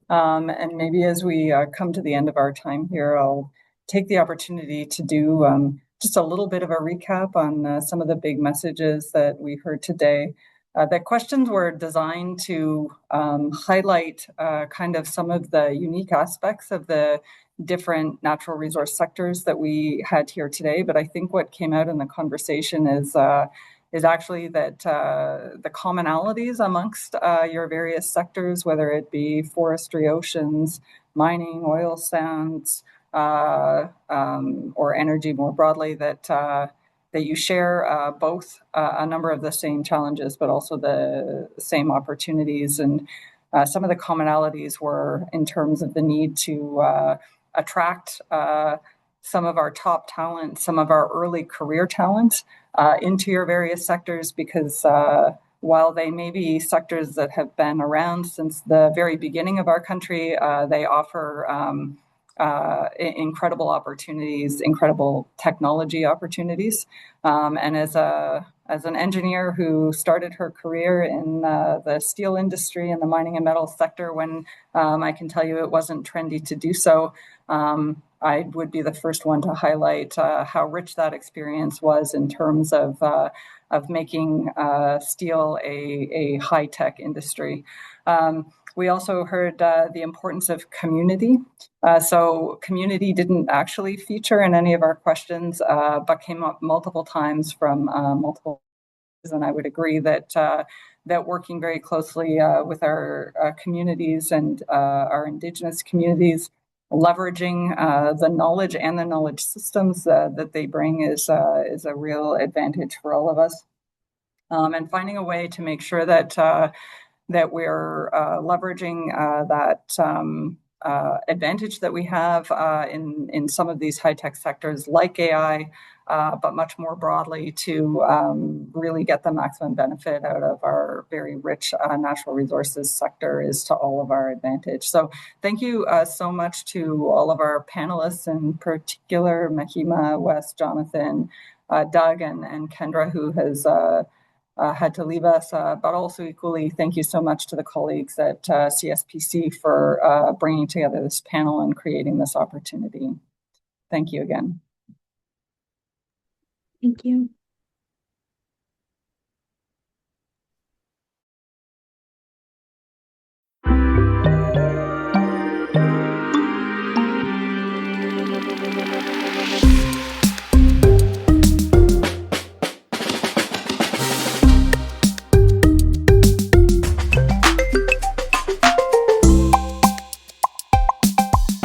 And maybe as we come to the end of our time here, I'll take the opportunity to do just a little bit of a recap on some of the big messages that we heard today. The questions were designed to highlight kind of some of the unique aspects of the different natural resource sectors that we had here today. But I think what came out in the conversation is actually that the commonalities amongst your various sectors, whether it be forestry, oceans, mining, oil sands, or energy more broadly, that you share both a number of the same challenges, but also the same opportunities. And some of the commonalities were in terms of the need to attract some of our top talent, some of our early career talent into your various sectors, because while they may be sectors that have been around since the very beginning of our country, they offer incredible opportunities, incredible technology opportunities. And as an engineer who started her career in the steel industry and the mining and metal sector, when I can tell you it wasn't trendy to do so, I would be the first one to highlight how rich that experience was in terms of making steel a high-tech industry. We also heard the importance of community. So community didn't actually feature in any of our questions, but came up multiple times from multiple. And I would agree that that working very closely with our communities and our Indigenous communities, leveraging the knowledge and the knowledge systems that they bring is a real advantage for all of us. And finding a way to make sure that that we're leveraging that advantage that we have in some of these high-tech sectors like AI, but much more broadly to really get the maximum benefit out of our very rich natural resources sector is to all of our advantage. So thank you so much to all of our panelists, in particular, Mahima, Wes, Jonathan, Doug, and Kendra, who has had to leave us, but also equally, thank you so much to the colleagues at CSPC for bringing together this panel and creating this opportunity. Thank you again. Thank you.